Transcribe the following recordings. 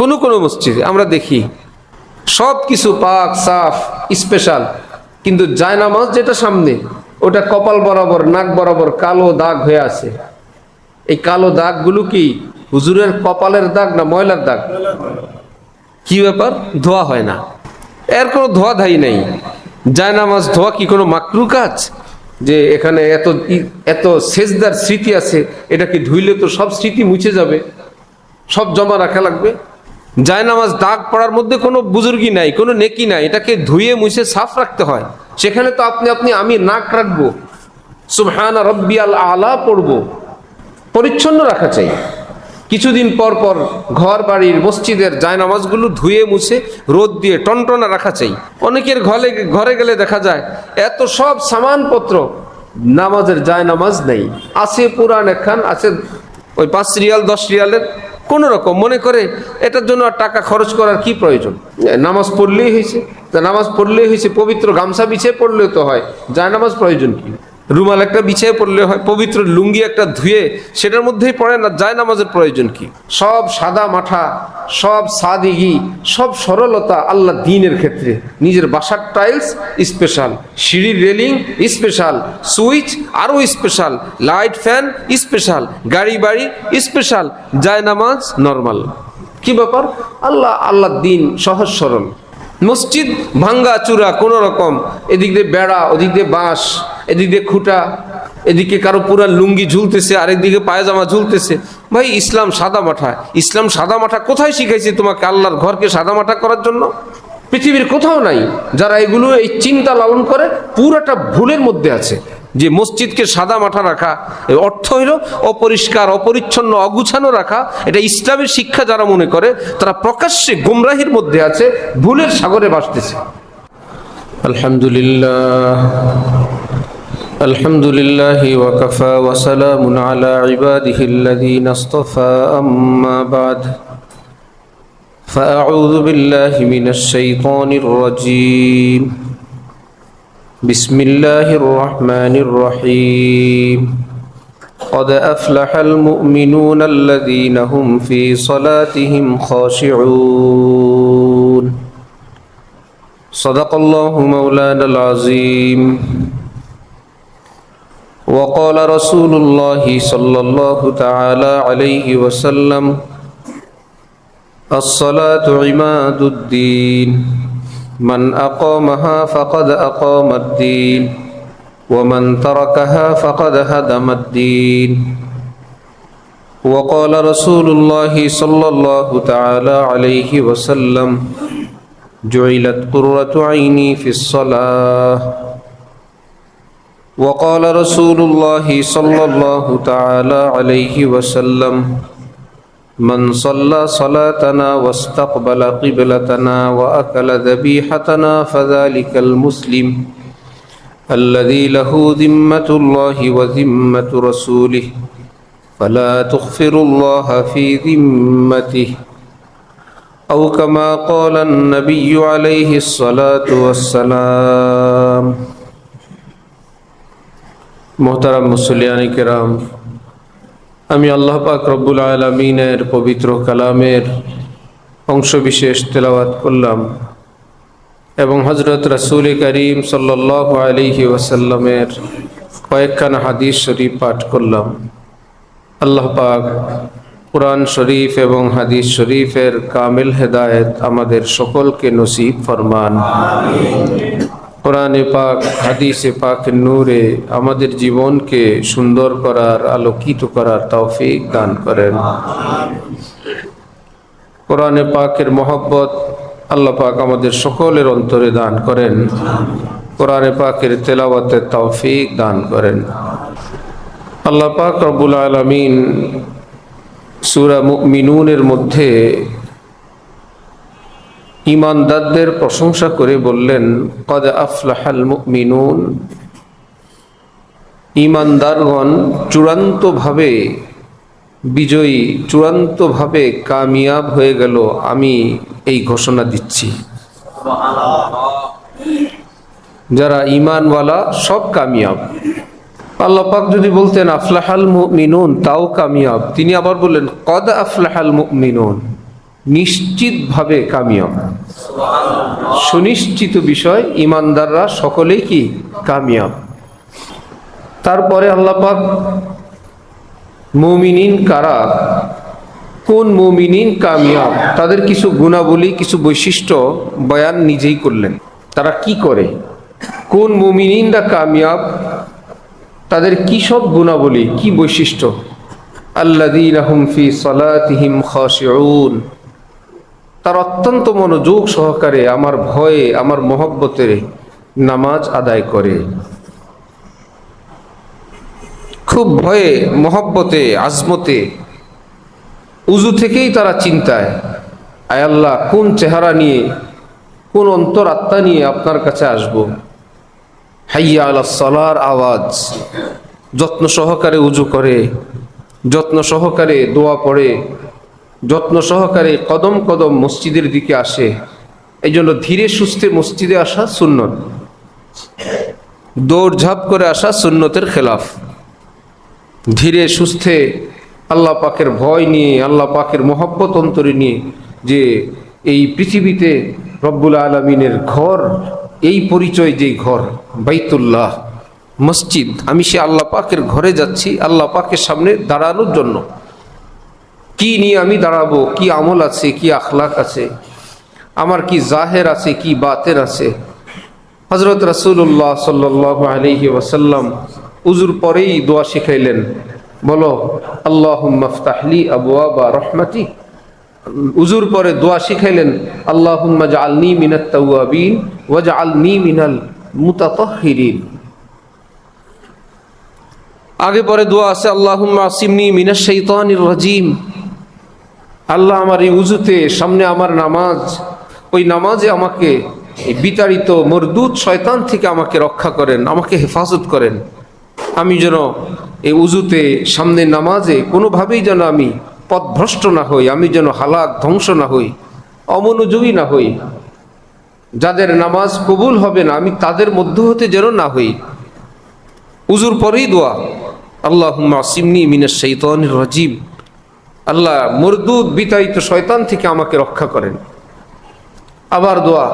কোনো কোনো মসজিদে আমরা দেখি সব কিছু পাক সাফ স্পেশাল, কিন্তু জায়নামাজ যেটা সামনে ওটা কপাল বরাবর নাক বরাবর কালো দাগ হয়ে আছে। এই কালো দাগগুলো কি হুজুরের কপালের দাগ না ময়লার দাগ? কি ব্যাপার? ধোয়া হয় না, এর কোনো ধোয়া ধাই নেই। জায়নামাজ ধোয়া কি কোনো মাকরু কাজ? যে এখানে এত এত সেজদার স্মৃতি আছে, এটা কি ধুইলে তো সব স্মৃতি মুছে যাবে, সব জমা রাখা লাগবে? জায়নামাজ দাগ পড়ার মধ্যে কোনো বুজুর্গি নাই, কোনো নেকি নাই, এটাকে ধুয়ে মুছে সাফ রাখতে হয়। সেখানে তো আপনি আমি নাক রাখবো, সুবহানা রব্বিয়াল আলা পড়বো, পরিচ্ছন্ন রাখা চাই। কিছুদিন পর পর ঘর বাড়ির মসজিদের জায়নামাজগুলো ধুয়ে মুছে রোদ দিয়ে টনটনা রাখা চাই। অনেকের ঘরে গেলে দেখা যায় এত সব সামানপত্র, নামাজের জায়নামাজ নেই, আছে পুরান একখান আছে, ওই 5 রিয়াল 10 রিয়ালের, কোনো রকম মনে করে এটার জন্য আর টাকা খরচ করার কি প্রয়োজন, নামাজ পড়লেই হয়েছে। তা নামাজ পড়লেই হয়েছে, পবিত্র গামছা বিছিয়ে পড়লেও তো হয়, জায়নামাজ প্রয়োজন কি? রুমাল একটা বিছিয়ে পড়লে হয়, পবিত্র লুঙ্গি একটা ধুয়ে সেটার মধ্যেই পড়ে না, জায়নামাজের প্রয়োজন কি? সব সাদা মাঠা, সব সাদিগি, সব সরলতা আল্লাহ দ্বীনের ক্ষেত্রে। নিজের বাসার টাইলস স্পেশাল, সিঁড়ির রেলিং স্পেশাল, সুইচ আরও স্পেশাল, লাইট ফ্যান স্পেশাল, গাড়ি বাড়ি স্পেশাল, জায়নামাজ নর্মাল। কি ব্যাপার? আল্লাহ দ্বীন সহজ সরল। মসজিদ ভাঙ্গা চূড়া কোনো রকম, এদিক দিয়ে বেড়া, ওদিক দিয়ে বাঁশ, এদিক দিয়ে খুঁটা, এদিকে কারো পুরা লুঙ্গি ঝুলতেছে, আরেকদিকে পায়জামা ঝুলতেছে। ভাই ইসলাম সাদা মাঠা। ইসলাম সাদা মাঠা কোথায় শিখাইছে তোমাকে আল্লাহর ঘরকে সাদা মাঠা করার জন্য? পৃথিবীর কোথাও নাই। যারা এগুলো এই চিন্তা লালন করে পুরাটা ভুলের মধ্যে আছে। যে মসজিদকে সাদা মাঠা রাখা এর অর্থ হইল অপরিষ্কার, অপরিচ্ছন্ন, অগুছানো রাখা। এটা ইসলামের শিক্ষা যারা মনে করে তারা প্রকাশ্যে গুমরাহির মধ্যে আছে, ভুলের সাগরে ভাসতেছে। আলহামদুলিল্লাহ, আলহামদুলিল্লাহি ওয়া কাফা ওয়া সালামুন আলা ইবাদিহিল্লাযীনা ইসতাফা, আম্মা বা'দ। فأعوذ بالله من الشيطان الرجيم. بسم الله الرحمن الرحيم. قد أفلح المؤمنون الذين هم في صلاتهم خاشعون. صدق الله مولانا العظيم. وقال رسول الله صلى الله تعالى عليه وسلم: الصلاة عماد الدين، من أقامها فقد أقام الدين، ومن تركها فقد هدم الدين. وقال رسول الله صلى الله تعالى عليه وسلم: جعلت قرة عيني في الصلاة. وقال رسول الله صلى الله تعالى عليه وسلم: من صلى صلاتنا واستقبل قبلتنا وأكل ذبيحتنا فذلك المسلم الذي له ذمة الله وذمة رسوله فلا تخفر الله في ذمته، أو كما قال النبي عليه الصلاة والسلام. محترم মুসল্লিয়ান কিরাম, আমি আল্লাহ পাক রব্বুল আলামিনের পবিত্র কালামের অংশ বিশেষ তেলাওয়াত করলাম এবং হযরত রাসূল করিম সাল্লাল্লাহু আলাইহি ওয়াসাল্লামের কয়েকখানা হাদিস শরীফ পাঠ করলাম। আল্লাহ পাক কুরআন শরীফ এবং হাদিস শরীফের কামিল হেদায়েত আমাদের সকলকে নসিব ফরমান। আমিন। কোরআনে পাক, হাদিসে পাকের নূরে আমাদের জীবনকে সুন্দর করার, আলোকিত করার তৌফিক দান করেন। কোরআনে পাকের মহব্বত আল্লাহ পাক আমাদের সকলের অন্তরে দান করেন। কোরআনে পাকের তেলাওয়াতের তৌফিক দান করেন। আল্লাহ পাক রব্বুল আলামিন সূরা মুমিনুনের মধ্যে ঈমানদারদের প্রশংসা করে বললেন, কদ আফলাহাল মুমিনুন, ঈমানদারগণ চূড়ান্তভাবে বিজয়ী, চূড়ান্তভাবে কামিয়াব হয়ে গেল, আমি এই ঘোষণা দিচ্ছি। যারা ঈমানওয়ালা সব কামিয়াব। আল্লাহ পাক যদি বলতেন আফলাহাল মুমিনুন, তাও কামিয়াব। তিনি আবার বললেন কদ আফলাহাল মুমিনুন, নিশ্চিতভাবে কামিয়াব। সুনিশ্চিত বিষয়, ইমানদাররা সকলেই কি কামিয়াব। তারপরে আল্লাহ পাক মুমিনিন কারা, কোন মুমিনিন কামিয়াব, তাদের কিছু গুণাবলী, কিছু বৈশিষ্ট্য বয়ান নিজেই করলেন। তারা কি করে, কোন মুমিনিনরা কামিয়াব, তাদের কি সব গুণাবলী, কি বৈশিষ্ট্য। আল্লাযীনা হুম ফি সালাতিহিম খাশিউন, তার অত্যন্ত মনোযোগ সহকারে আমার ভয়ে, আমার মহব্বতে নামাজ আদায় করে। খুব ভয়ে, মহব্বতে, আজমতে, উজু থেকেই তারা চিন্তায়, আয় আল্লাহ কোন চেহারা নিয়ে, কোন অন্তর আত্মা নিয়ে আপনার কাছে আসব। হাইয়া আলাস সালার আওয়াজ, যত্ন সহকারে উজু করে, যত্ন সহকারে দোয়া পড়ে, যত্ন সহকারে কদম কদম মসজিদের দিকে আসে। এই জন্য ধীরে সুস্থে মসজিদে আসা সুন্নত, দৌড়ঝাঁপ করে আসা সুন্নতের খেলাফ। ধীরে সুস্থে আল্লাহ পাকের ভয় নিয়ে, আল্লাহ পাকের মহব্বত অন্তরে নিয়ে, যে এই পৃথিবীতে রব্বুল আলামিনের ঘর, এই পরিচয়, যে ঘর বাইতুল্লাহ মসজিদ, আমি সে আল্লাহ পাকের ঘরে যাচ্ছি আল্লাহ পাকের সামনে দাঁড়ানোর জন্য। কি নিয়ে আমি দাঁড়াবো, কি আমল আছে, কি আখলাক আছে, আমার কি জাহের আছে, কি বাতের আছে। হযরত রাসূলুল্লাহ সাল্লাল্লাহু আলাইহি ওয়াসাল্লাম উজুর পরেই দোয়া শিখাইলেন, বলো আল্লাহুম্মা ইফতাহলি আবওয়াবা রাহমাতিক। উজুর পরে দোয়া শিখাইলেন, আল্লাহুম্মা জাআলনি মিনাত তাওয়াবিন ওয়াজআলনি মিনাল মুতাতাহহিরিন। আগে পরে দোয়া আছে, আল্লাহুম্মা আসিমনি মিনাশ শাইতানির রাজিম। আল্লাহ আমার এই উজুতে, সামনে আমার নামাজ, ওই নামাজে আমাকে এই বিতাড়িত মরদুদ শয়তান থেকে আমাকে রক্ষা করেন, আমাকে হেফাজত করেন। আমি যেন এই উজুতে, সামনে নামাজে কোনোভাবেই যেন আমি পথভ্রষ্ট না হই, আমি যেন হালাক ধ্বংস না হই, অমনোযোগী না হই, যাদের নামাজ কবুল হবে না আমি তাদের মধ্য হতে যেন না হই। উজুর পরেই দোয়া, আল্লাহুম্মা আসিমনি মিনাশ শাইতানির রাজিম। আল্লাহ মরদুদ বিতাড়িত শয়তান থেকে আমাকে রক্ষা করেন। আবার দোয়া,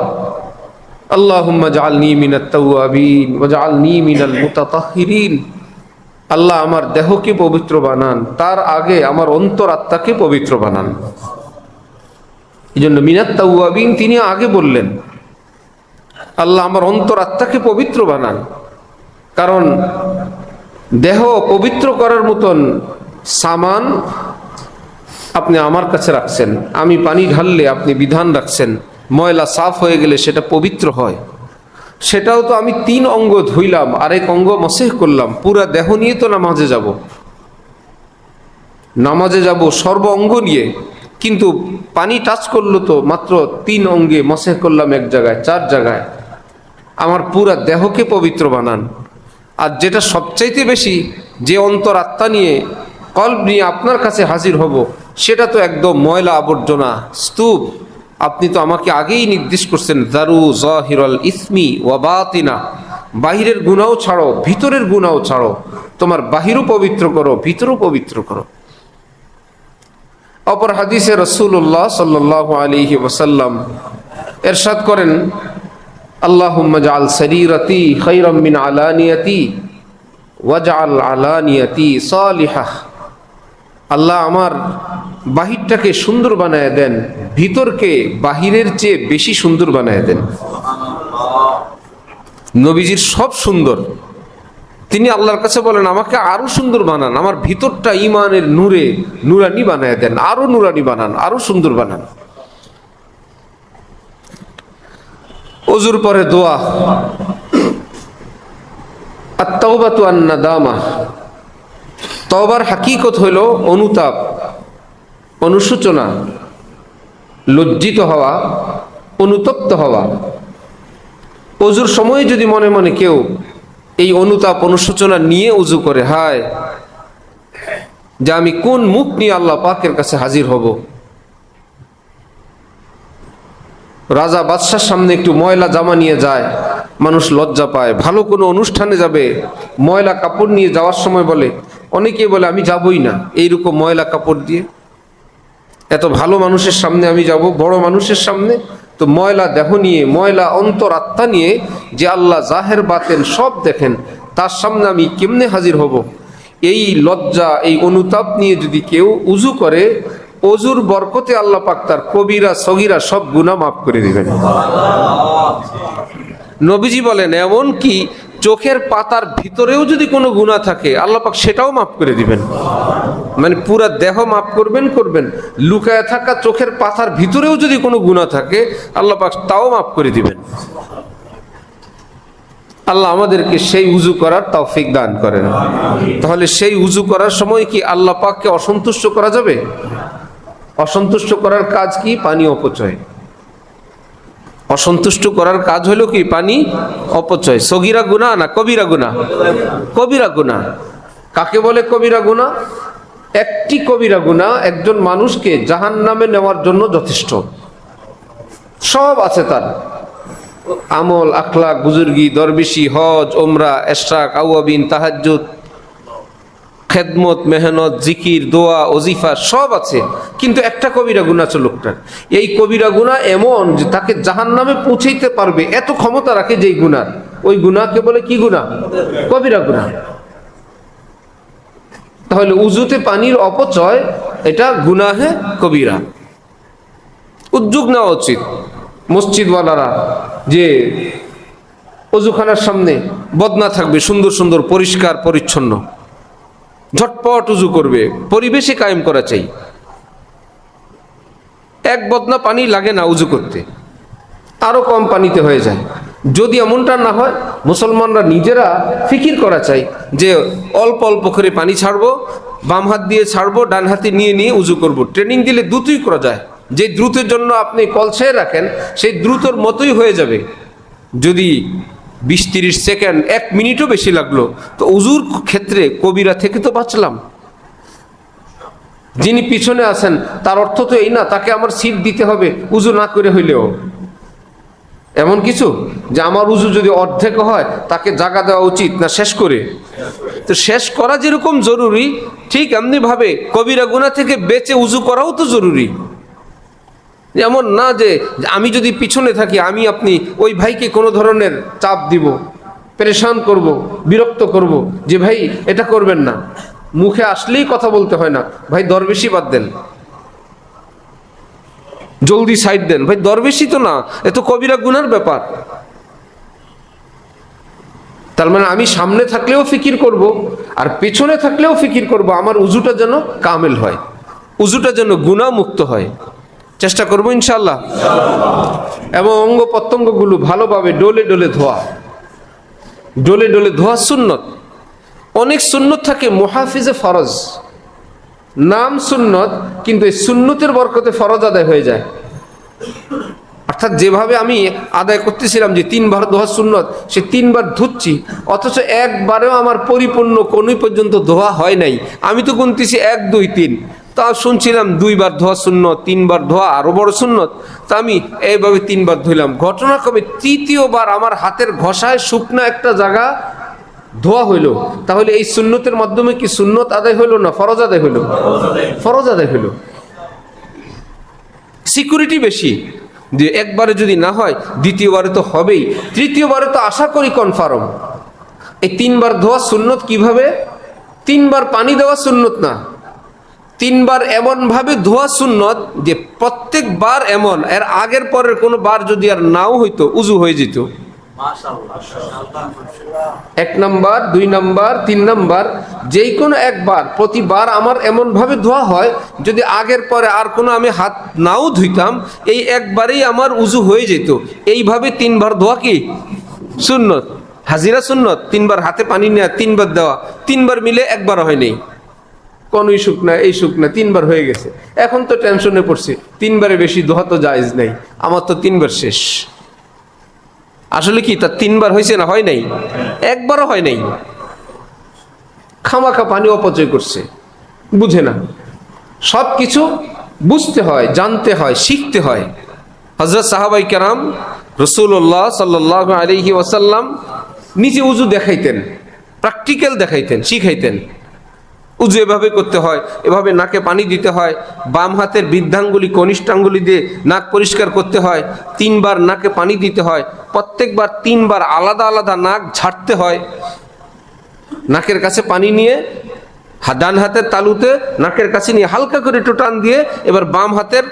আল্লাহুম্মা জাআলনি মিনাত তাওয়াবিন ওয়াজআলনি মিনাল মুতাতাহহিরিন। আল্লাহ আমার দেহকে পবিত্র বানান, তার আগে আমার অন্তর আত্মাকে পবিত্র বানান। এই জন্য মিনাত তাওয়াবিন তিনি আগে বললেন, আল্লাহ আমার অন্তর আত্মাকে পবিত্র বানান। কারণ দেহ পবিত্র করার মতন সামান আপনি আমার কাছে রাখছেন। আমি পানি ঢাললে আপনি বিধান রাখছেন, ময়লা সাফ হয়ে গেলে সেটা পবিত্র হয়। সেটাও তো আমি 3 অঙ্গ ধুইলাম, আরেক অঙ্গ মসেহ করলাম, পুরা দেহ নিয়ে তো নামাজে যাব, নামাজে যাব সর্ব অঙ্গ নিয়ে, কিন্তু পানি টাচ করলো তো মাত্র 3 অঙ্গে, মসেহ করলাম এক জায়গায়, 4 জায়গায়। আমার পুরা দেহকে পবিত্র বানান। আর যেটা সবচাইতে বেশি, যে অন্তর আত্মা নিয়ে, কলব নিয়ে আপনার কাছে হাজির হব, সেটা তো একদম ময়লা আবর্জনা স্তূপ। আপনি তো আমাকে আগেই নির্দেশ করছেন, দারু জাহিরাল ইসমি ওয়া বাতিনা, বাহিরের গুনাহ ছাড়ো, ভিতরের গুনাহ ছাড়ো, তোমার বাহিরও পবিত্র করো, ভিতরও পবিত্র করো। অপর হাদিসে রাসূলুল্লাহ সাল্লাল্লাহু আলাইহি ওয়াসাল্লাম ইরশাদ করেন, আল্লাহুম্মা জাআল সারীরাতি খায়রাম মিন আলানিয়াতি ওয়াজআল আলানিয়াতি সালিহাহ। আল্লাহ আমার বাহিরটাকে সুন্দর বানায় দেন, ভিতরকে বাহিরের চেয়ে বেশি সুন্দর বানায় দেন। নবীজির সব সুন্দর, তিনি আল্লাহর কাছে বলেন আমাকে আরো সুন্দর বানান, আমার ভিতরটা ইমানের নূরে নুরানি বানায় দেন, আরো নুরানি বানান, আরো সুন্দর বানান। ওযুর পরে দোয়া, আত-তাওবাতু আন-নাদামা। তওবার হাকিকত হইল অনুতাপ, অনুশোচনা, লজ্জিত হওয়া, অনুতপ্ত হওয়া। ওযুর সময় যদি মনে মনে কেউ এই অনুতাপ অনুশোচনা নিয়ে উজু করে, হায় যে আমি কোন মুখ নিয়ে আল্লাহ পাকের কাছে হাজির হব। রাজা বাদশার সামনে একটু ময়লা জামা নিয়ে যায়, মানুষ লজ্জা পায়। ভালো কোনো অনুষ্ঠানে যাবে, ময়লা কাপড় নিয়ে যাওয়ার সময় বলে, অনেকেই বলে আমি যাবই না এইরকম ময়লা কাপড় দিয়ে। এত ভালো মানুষের সামনে আমি যাব, বড় মানুষের সামনে, তো ময়লা দেহ নিয়ে, ময়লা অন্তর আত্মা নিয়ে, যে আল্লাহ জাহের বাতেন সব দেখেন, তার সামনে আমি কেমনে হাজির হব? এই লজ্জা, এই অনুতাপ নিয়ে যদি কেউ উজু করে, অজুর বরকতে আল্লাহ পাক তার কবিরা সগীরা সব গুনাহ মাফ করে দিবেন। নবীজি বলেন এমন কি চোখের পাতার ভিতরেও যদি কোনো গুনাহ থাকে আল্লাহ পাক সেটাও মাফ করে দিবেন। মানে পুরা দেহ মাফ করবেন, লুকায় থাকা চোখের পাতার ভিতরেও যদি কোনো গুনাহ থাকে আল্লাহ পাক তাও মাফ করে দিবেন। আল্লাহ আমাদেরকে সেই উজু করার তৌফিক দান করেন। তাহলে সেই উজু করার সময় কি আল্লাহ পাককে অসন্তুষ্ট করা যাবে? অসন্তুষ্ট করার কাজ কি? পানি অপচয়। অসন্তুষ্ট করার কাজ হলো কি? পানি অপচয়। সগীরা গুনাহ না কবিরা গুনাহ? কবিরা গুনাহ। কাকে বলে কবিরা গুনাহ? একটি কবিরা গুনাহ একজন মানুষকে জাহান্নামে নেওয়ার জন্য যথেষ্ট। সব আছে তার, আমল, আখলাক, বুজুর্গি, দরবেশি, হজ, ওমরা, ইশরাক, আওয়াবিন, তাহাজ্জুদ, খেদমত, মেহনত, জিকির, দোয়া, ওজিফা সব আছে, কিন্তু একটা কবিরা গুনাহ আছে লোকটার। এই কবিরা গুনাহ এমন যে তাকে জাহান্নামে পৌঁছাইতে পারবে, এত ক্ষমতা রাখে যেই গুনাহ, ওই গুনাহকে বলে কি গুনাহ? কবিরা গুনাহ। তাহলে উজুতে পানির অপচয় এটা গুনাহে কবিরা। উদ্যোগ নেওয়া উচিত মসজিদওয়ালারা যে অজুখানার সামনে বদনা থাকবে, সুন্দর সুন্দর পরিষ্কার পরিচ্ছন্ন, ঝটপট উজু করবে, পরিবেশে কায়েম করা চাই। এক বদনা পানি লাগে না উজু করতে, আরো কম পানিতে হয়ে যায়। যদি এমনটা না হয়, মুসলমানরা নিজেরা ফিকির করা চাই যে অল্প অল্প করে পানি ছাড়বো, বাম হাত দিয়ে ছাড়বো, ডান হাতে নিয়ে নিয়ে উজু করব। ট্রেনিং দিলে দ্রুতই করা যায়। যে দ্রুতের জন্য আপনি কলসায় রাখেন সেই দ্রুতর মতোই হয়ে যাবে। যদি 20-30 সেকেন্ড, 1 মিনিটও বেশি লাগলো, তো উজুর ক্ষেত্রে কবিরা থেকে তো বাঁচলাম। যিনি পিছনে আছেন তার অর্থ তো এই না তাকে আমার সিট দিতে হবে উজু না করে হইলেও। এমন কিছু যে আমার উজু যদি অর্ধেক হয় তাকে জায়গা দেওয়া উচিত না শেষ করে? তো শেষ করা যেরকম জরুরি, ঠিক এমনি ভাবে কবিরা গুনাহ থেকে বেঁচে উজু করাও তো জরুরি। এমন না যে আমি যদি পিছনে থাকি, আমি আপনি ওই ভাইকে কোনো ধরনের চাপ দিব, পেরেশান করব, বিরক্ত করব যে ভাই এটা করবেন না। মুখে আসলেই কথা বলতে হয় না, ভাই দরবেশি বাদ দেন, জলদি সাইড দেন, ভাই দরবেশি তো না, এ তো কবিরা গুনার ব্যাপার। তার মানে আমি সামনে থাকলেও ফিকির করব আর পেছনে থাকলেও ফিকির করব, আমার উজুটা যেন কামেল হয়, উজুটা যেন গুনাহ মুক্ত হয়। চেষ্টা করবো ইনশাআল্লাহ। এবং অঙ্গ প্রত্যঙ্গগুলো ভালোভাবে ডলে ডলে ধোয়া, ডলে ডলে ধোয়া সুন্নত। অনেক সুন্নত থাকে মুহাফিজে ফরজ, নাম সুন্নত, কিন্তু এই সুন্নতের বরকতে ফরজ আদায় হয়ে যায়। অর্থাৎ যেভাবে আমি আদায় করতেছিলাম যে 3 বার ধোয়া সুন্নত, সে 3 বার ধুচ্ছি, অথচ একবারেও আমার পরিপূর্ণ কোনই পর্যন্ত ধোয়া হয় নাই। আমি তো গুনতেছি 1, 2, 3, তা শুনছিলাম 2 বার ধোয়া সুন্নত, 3 বার ধোয়া আরো বড় সুন্নত, তা আমি এইভাবে 3 বার ধুইলাম। ঘটনাক্রমে 3য় বার আমার হাতের ঘষায় শুকনা একটা জায়গা ধোয়া হইল। তাহলে এই সুন্নতের মাধ্যমে কি সুন্নত আদায় হইল না ফরজ আদায় হইল? ফরজ আদায় হইল। সিকিউরিটি বেশি যে একবারে যদি না হয় দ্বিতীয়বারে তো হবেই, তৃতীয়বারে তো আশা করি কনফার্ম। এই 3 বার ধোয়া সুন্নত কিভাবে? 3 বার পানি দেওয়া সুন্নত না, 3 বার এমন ভাবে ধোয়া সুন্নত যে প্রত্যেকবার এমন, এর আগের পরের কোনো বার যদি আর নাও হইতো উজু হয়ে যেত। 1 নাম্বার, 2 নাম্বার, 3 নাম্বার, যেই কোনো একবার, প্রতিবার আমার এমন ভাবে ধোয়া হয় যদি আগের পরে আর কোনো আমি হাত নাও ধুইতাম, এই একবারেই আমার উজু হয়ে যেত। এইভাবে 3 বার ধোয়া কি সুন্নত, হাজিরা সুন্নত। 3 বার হাতে পানি নেওয়া, 3 বার দেওয়া, 3 বার মিলে একবার হয় নাই। কোনই শুকনা, এই শুকনা 3 বার হয়ে গেছে। এখন তো টেনশনে পড়ছে, 3 বারে বেশি ধোয়া তো জায়েজ নাই, আমার তো 3 বার শেষ। আসলে কি তার 3 বার হয়েছে না হয় নাই? একবারও হয় নাই। খামাখা পানি অপচয় করছে, বুঝে না। সব কিছু বুঝতে হয়, জানতে হয়, শিখতে হয়। হযরত সাহাবায়ে কেরাম রাসূলুল্লাহ সাল্লাল্লাহু আলাইহি ওয়াসাল্লাম নিজে উজু দেখাইতেন, প্র্যাকটিক্যাল দেখাইতেন, শিখাইতেন। উজু এভাবে করতে হয়, এভাবে নাকে পানি দিতে হয়, বাম হাতের বৃদ্ধাঙ্গুলি কনিষ্ঠাঙ্গুলি দিয়ে নাক পরিষ্কার করতে হয়, 3 বার নাকে পানি দিতে হয়, প্রত্যেকবার 3 বার আলাদা আলাদা নাক ঝাড়তে হয়। নাকের কাছে পানি নিয়ে ডান হাতের তালুতে নাকের কাছে নিয়ে হালকা করে একটু টান দিয়ে এবার বাম হাতের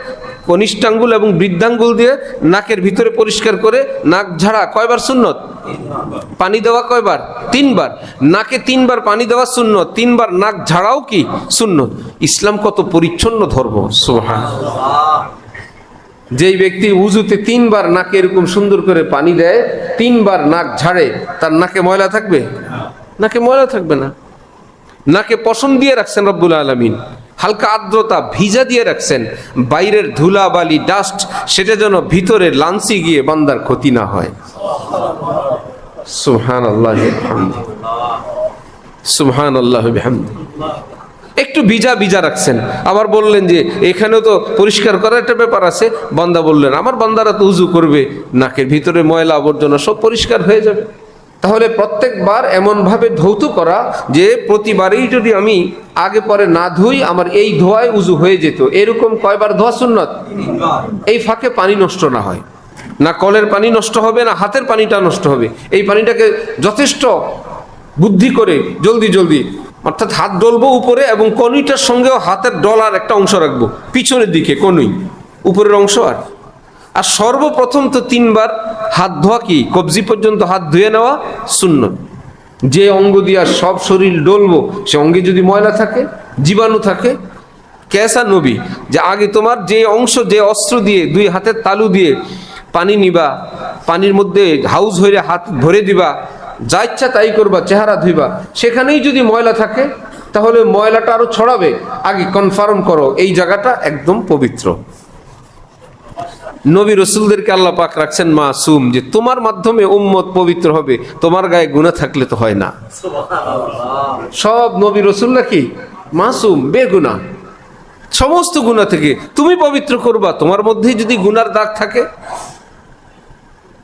কনিষ্ঠাঙ্গুল এবং বৃদ্ধাঙ্গুল দিয়ে নাকের ভিতরে পরিষ্কার করে নাক ঝাড়া। কয়বার সুন্নত? পানি দেওয়া কয়বার? 3 বার। নাকে 3 বার পানি দেওয়া সুন্নত, 3 বার নাক ঝাড়াও কি সুন্নত। ইসলাম কত পরিচ্ছন্ন ধর্ম, সুবহানাল্লাহ। যেই ব্যক্তি উজুতে 3 বার নাকে এরকম সুন্দর করে পানি দেয়, 3 বার নাক ঝাড়ে, তার নাকে ময়লা থাকবে? নাকে ময়লা থাকবে না। নাকে পশম দিয়ে রাখছেন রব্বুল আলামিন, হালকা আর্দ্রতা ভিজা দিয়ে রাখছেন, বাইরের ধুলা বালি ডাস্ট সেটা যেন ভিতরে লাঞ্চি গিয়ে বান্দার ক্ষতি না হয়। সুবহানাল্লাহ সুবহানাল্লাহ বিহামদি। একটু ভিজা ভিজা রাখছেন, আবার বললেন যে এখানেও তো পরিষ্কার করার একটা ব্যাপার আছে। বান্দা বললেন আমার বান্দারা তো উজু করবে, নাকের ভিতরে ময়লা আবর্জনা সব পরিষ্কার হয়ে যাবে। তাহলে প্রত্যেকবার এমনভাবে ধৌত করা যে প্রতিবারেই যদি আমি আগে পরে না ধুই আমার এই ধোয়ায় উজু হয়ে যেত। এরকম কয়বার ধোয়া সুন্নত? এই ফাঁকে পানি নষ্ট না হয়, না কলের পানি নষ্ট হবে না হাতের পানিটা নষ্ট হবে। এই পানিটাকে যথেষ্ট বুদ্ধি করে জলদি জলদি, অর্থাৎ হাত ডলবো উপরে এবং কনুইটার সঙ্গেও হাতের ডলার একটা অংশ রাখবো পিছনের দিকে, কনুই উপরের অংশ। আর সর্বপ্রথম তো 3 বার হাত ধোয়া কি কবজি পর্যন্ত হাত ধুয়ে নেওয়া সুন্নত। যে অঙ্গ দিয়া সব শরীর ডলবো সে অঙ্গে যদি ময়লা থাকে, জীবাণু থাকে, কেসা নবী যে আগে তোমার যে অংশ যে অস্ত্র দিয়ে 2 হাতের তালু দিয়ে পানি নিবা, পানির মধ্যে হাউস হয়ে হাত ভরে দিবা, যা ইচ্ছা তাই করবা, চেহারা ধুইবা, সেখানেই যদি ময়লা থাকে তাহলে ময়লাটা আরো ছড়াবে। আগে কনফার্ম করো এই জায়গাটা একদম পবিত্র। নবী রসুলদেরকে আল্লাহ পাক রাখছেন মাসুম, যে তোমার মাধ্যমে উম্মত পবিত্র হবে, তোমার গায়ে গুনাহ থাকলে তো হয় না। সব নবী রসুলরা কি মাসুম, বেগুনাহ, সমস্ত গুনাহ থেকে তুমি পবিত্র করবা। তোমার মধ্যে যদি গুনার দাগ থাকে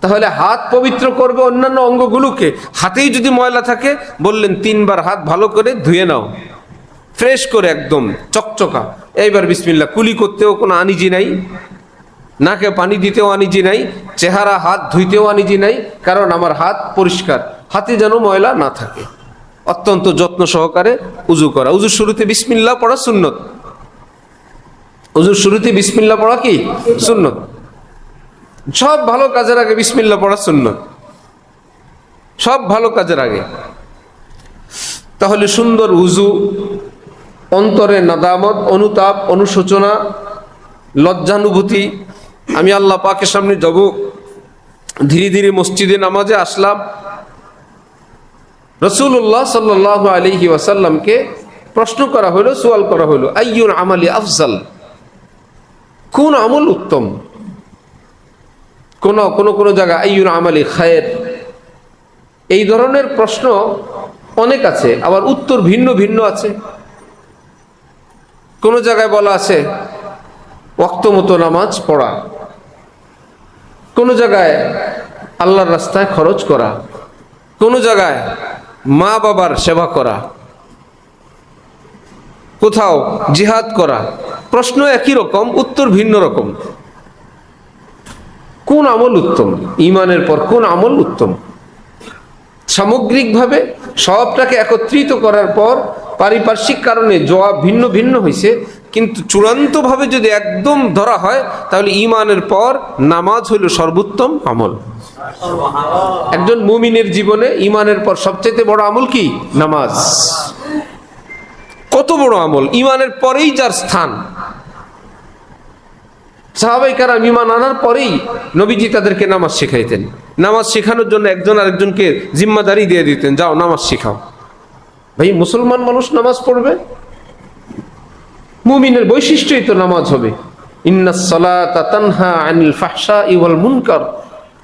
তাহলে হাত পবিত্র করবে অন্যান্য অঙ্গগুলোকে। হাতেই যদি ময়লা থাকে বললেন 3 বার হাত ভালো করে ধুয়ে নাও, ফ্রেশ করে একদম চকচকা। এইবার বিসমিল্লাহ। কুলি করতেও কোনো আনিজি নাই, নাকে পানি দিতেও আনিজি নাই, চেহারা হাত ধুইতেও আনিজি নাই, কারণ আমার হাত পরিষ্কার, হাতে যেন ময়লা না থাকে। অত্যন্ত যত্ন সহকারে উজু করা। উজুর শুরুতে বিসমিল্লাহ পড়া সুন্নত। উজুর শুরুতে বিসমিল্লাহ পড়া কি সুন্নত। সব ভালো কাজের আগে বিসমিল্লাহ পড়া সুন্নত, সব ভালো কাজের আগে। তাহলে সুন্দর উজু, অন্তরে নাদামত, অনুতাপ, অনুশোচনা, লজ্জানুভূতি। আমি আল্লাহ পাকের সামনে যাব, ধীরে ধীরে মসজিদে নামাজে আসলাম। রাসূলুল্লাহ সাল্লাল্লাহু আলাইহি ওয়াসাল্লামকে প্রশ্ন করা হলো, সওয়াল করা হলো, আইয়ুল আমালি আফজাল, কোন আমল উত্তম? কোন জায়গা আইয়ুল আমালি খায়ের, এই ধরনের প্রশ্ন অনেক আছে, আবার উত্তর ভিন্ন ভিন্ন আছে। কোন জায়গায় বলা আছে ওয়াক্ত মতো নামাজ পড়া, কোন জায়গায় আল্লাহর রাস্তায় খরচ করা, কোন জায়গায় মা বাবার সেবা করা, কোথাও জিহাদ করা। প্রশ্ন একই রকম, উত্তর ভিন্ন রকম। কোন আমল উত্তম? ঈমানের পর কোন আমল উত্তম? সামগ্রিকভাবে সবটাকে একত্রিত করার পর পারিপার্শ্বিক কারণে জবাব ভিন্ন ভিন্ন হয়েছে, কিন্তু চূড়ান্তভাবে যদি একদম ধরা হয় তাহলে ঈমানের পর নামাজ হইল সর্বোত্তম আমল। একজন মুমিনের জীবনে ঈমানের পর সবচেয়ে বড় আমল কি? নামাজ। কত বড় আমল! ঈমানের পরেই যার স্থান। সাহাবায়ে কেরাম ঈমান আনার পরেই নবীজি তাদেরকে নামাজ শেখাইতেন। নামাজ শেখানোর জন্য একজন আরেকজনকে জিম্মাদারি দিয়ে দিতেন, যাও নামাজ শেখাও। ভাই, মুসলমান মানুষ নামাজ পড়বে, মুমিনের বৈশিষ্ট্যই তো নামাজ হবে। ইন্নাস সালাতা তানহা আনিল ফাহশাই ওয়াল মুনকার।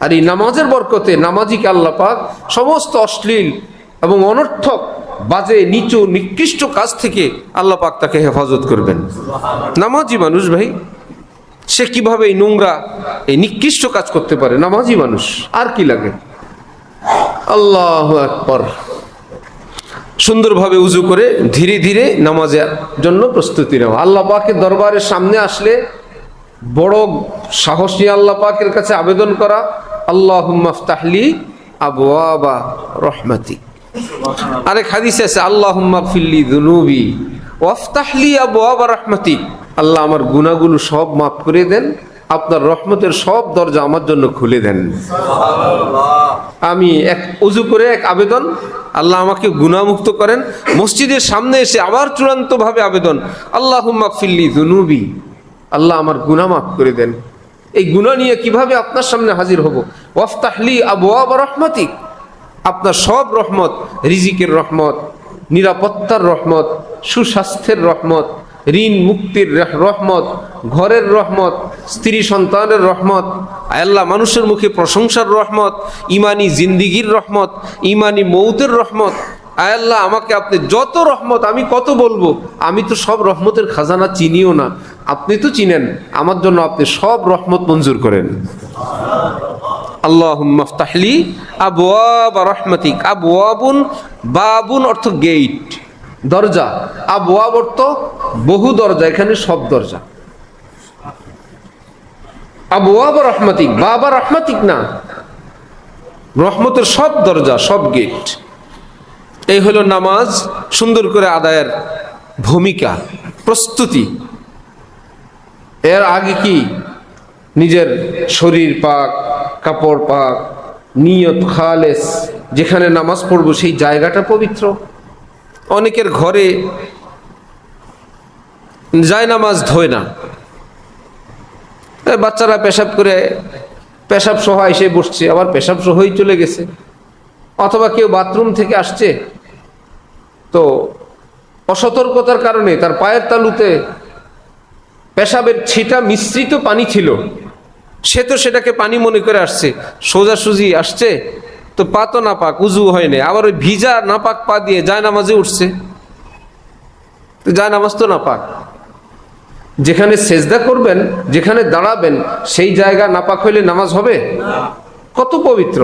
আর এই নামাজের বরকতে নামাজিকে আল্লাহ পাক সমস্ত অশ্লীল এবং অনর্থক, বাজে, নিচু, নিকৃষ্ট কাজ থেকে আল্লাহ পাক তাকে হেফাজত করবেন। নামাজি মানুষ ভাই, সে কিভাবে এই নোংরা, এই নিকৃষ্ট কাজ করতে পারে? নামাজি মানুষ, আর কি লাগে? আল্লাহু আকবার। সুন্দরভাবে উজু করে ধীরে ধীরে নামাজের জন্য প্রস্তুতি নেওয়া। আল্লাহ পাকের দরবারের সামনে আসলে বড় সাহস নিয়ে আল্লাহ পাকের কাছে আবেদন করা, আল্লাহুম্মা ফতাহলি আবওয়াবা রহমাতিক। আরেক হাদিসে আছে আল্লাহুম্মা গফিরলি যুনুবি ওয়াফতাহলি আবওয়াবা রহমাতিক। আল্লাহ আমার গুনাহগুলো সব মাফ করে দেন, আপনার রহমতের সব দরজা আমার জন্য খুলে দেন। আমি এক উজু করে এক আবেদন, আল্লাহ আমাকে গুনাহমুক্ত করেন। মসজিদের সামনে এসে আবার চূড়ান্তভাবে আবেদন, আল্লাহুম্মা গফিরলি যুনুবি, আল্লাহ আমার গুনাহ মাফ করে দেন। এই গুনাহ নিয়ে কিভাবে আপনার সামনে হাজির হব? ওয়াফতাহলি আবওয়াবা রহমাতিক, আপনার সব রহমত, রিজিকের রহমত, নিরাপত্তার রহমত, সুস্বাস্থ্যের রহমত, ঋণ মুক্তির রহমত, ঘরের রহমত, স্ত্রী সন্তানের রহমত, আল্লাহ মানুষের মুখে প্রশংসার রহমত, ইমানি জিন্দিগির রহমত, ইমানি মৌতের রহমত। আল্লাহ আমাকে আপনি যত রহমত, আমি কত বলবো, আমি তো সব রহমতের খাজানা চিনিও না, আপনি তো চিনেন, আমার জন্য আপনি সব রহমত মঞ্জুর করেন। আল্লাহুম্মা ফতাহলি আবওয়াবা রহমাতিক। আবওয়াবুন, বাবুন অর্থ গেট, দরজা, আবওয়াব অর্থ বহু দরজা, এখানে সব দরজা। আবওয়াবা রহমাতিক, বাবা রহমাতিক না, রহমতের সব দরজা, সব গেট। এই হলো নামাজ সুন্দর করে আদায়ের ভূমিকা, প্রস্তুতি। এর আগে কি? নিজের শরীর পাক, কাপড় পাক, নিয়ত খালেস, যেখানে নামাজ পড়বো সেই জায়গাটা পবিত্র। অনেকের ঘরে যায় নামাজ ধোয় না, বাচ্চারা পেশাব করে পেশাব সহ এসে বসছে, আবার পেশাব সহই চলে গেছে। অথবা কেউ বাথরুম থেকে আসছে, তো অসতর্কতার কারণে তার পায়ের তালুতে পেশাবের ছিটা মিশ্রিত পানি ছিল, সে তো সেটাকে পানি মনে করে আসছে, সোজাসুজি আসছে, তো পা তো নাপাক, উজু হয়নি, আবার ওই ভিজা নাপাক পা দিয়ে যায় নামাজে উঠছে, তো যায় নামাজ তো নাপাক। যেখানে সেজদা করবেন, যেখানে দাঁড়াবেন, সেই জায়গা নাপাক হইলে নামাজ হবে? কত পবিত্র।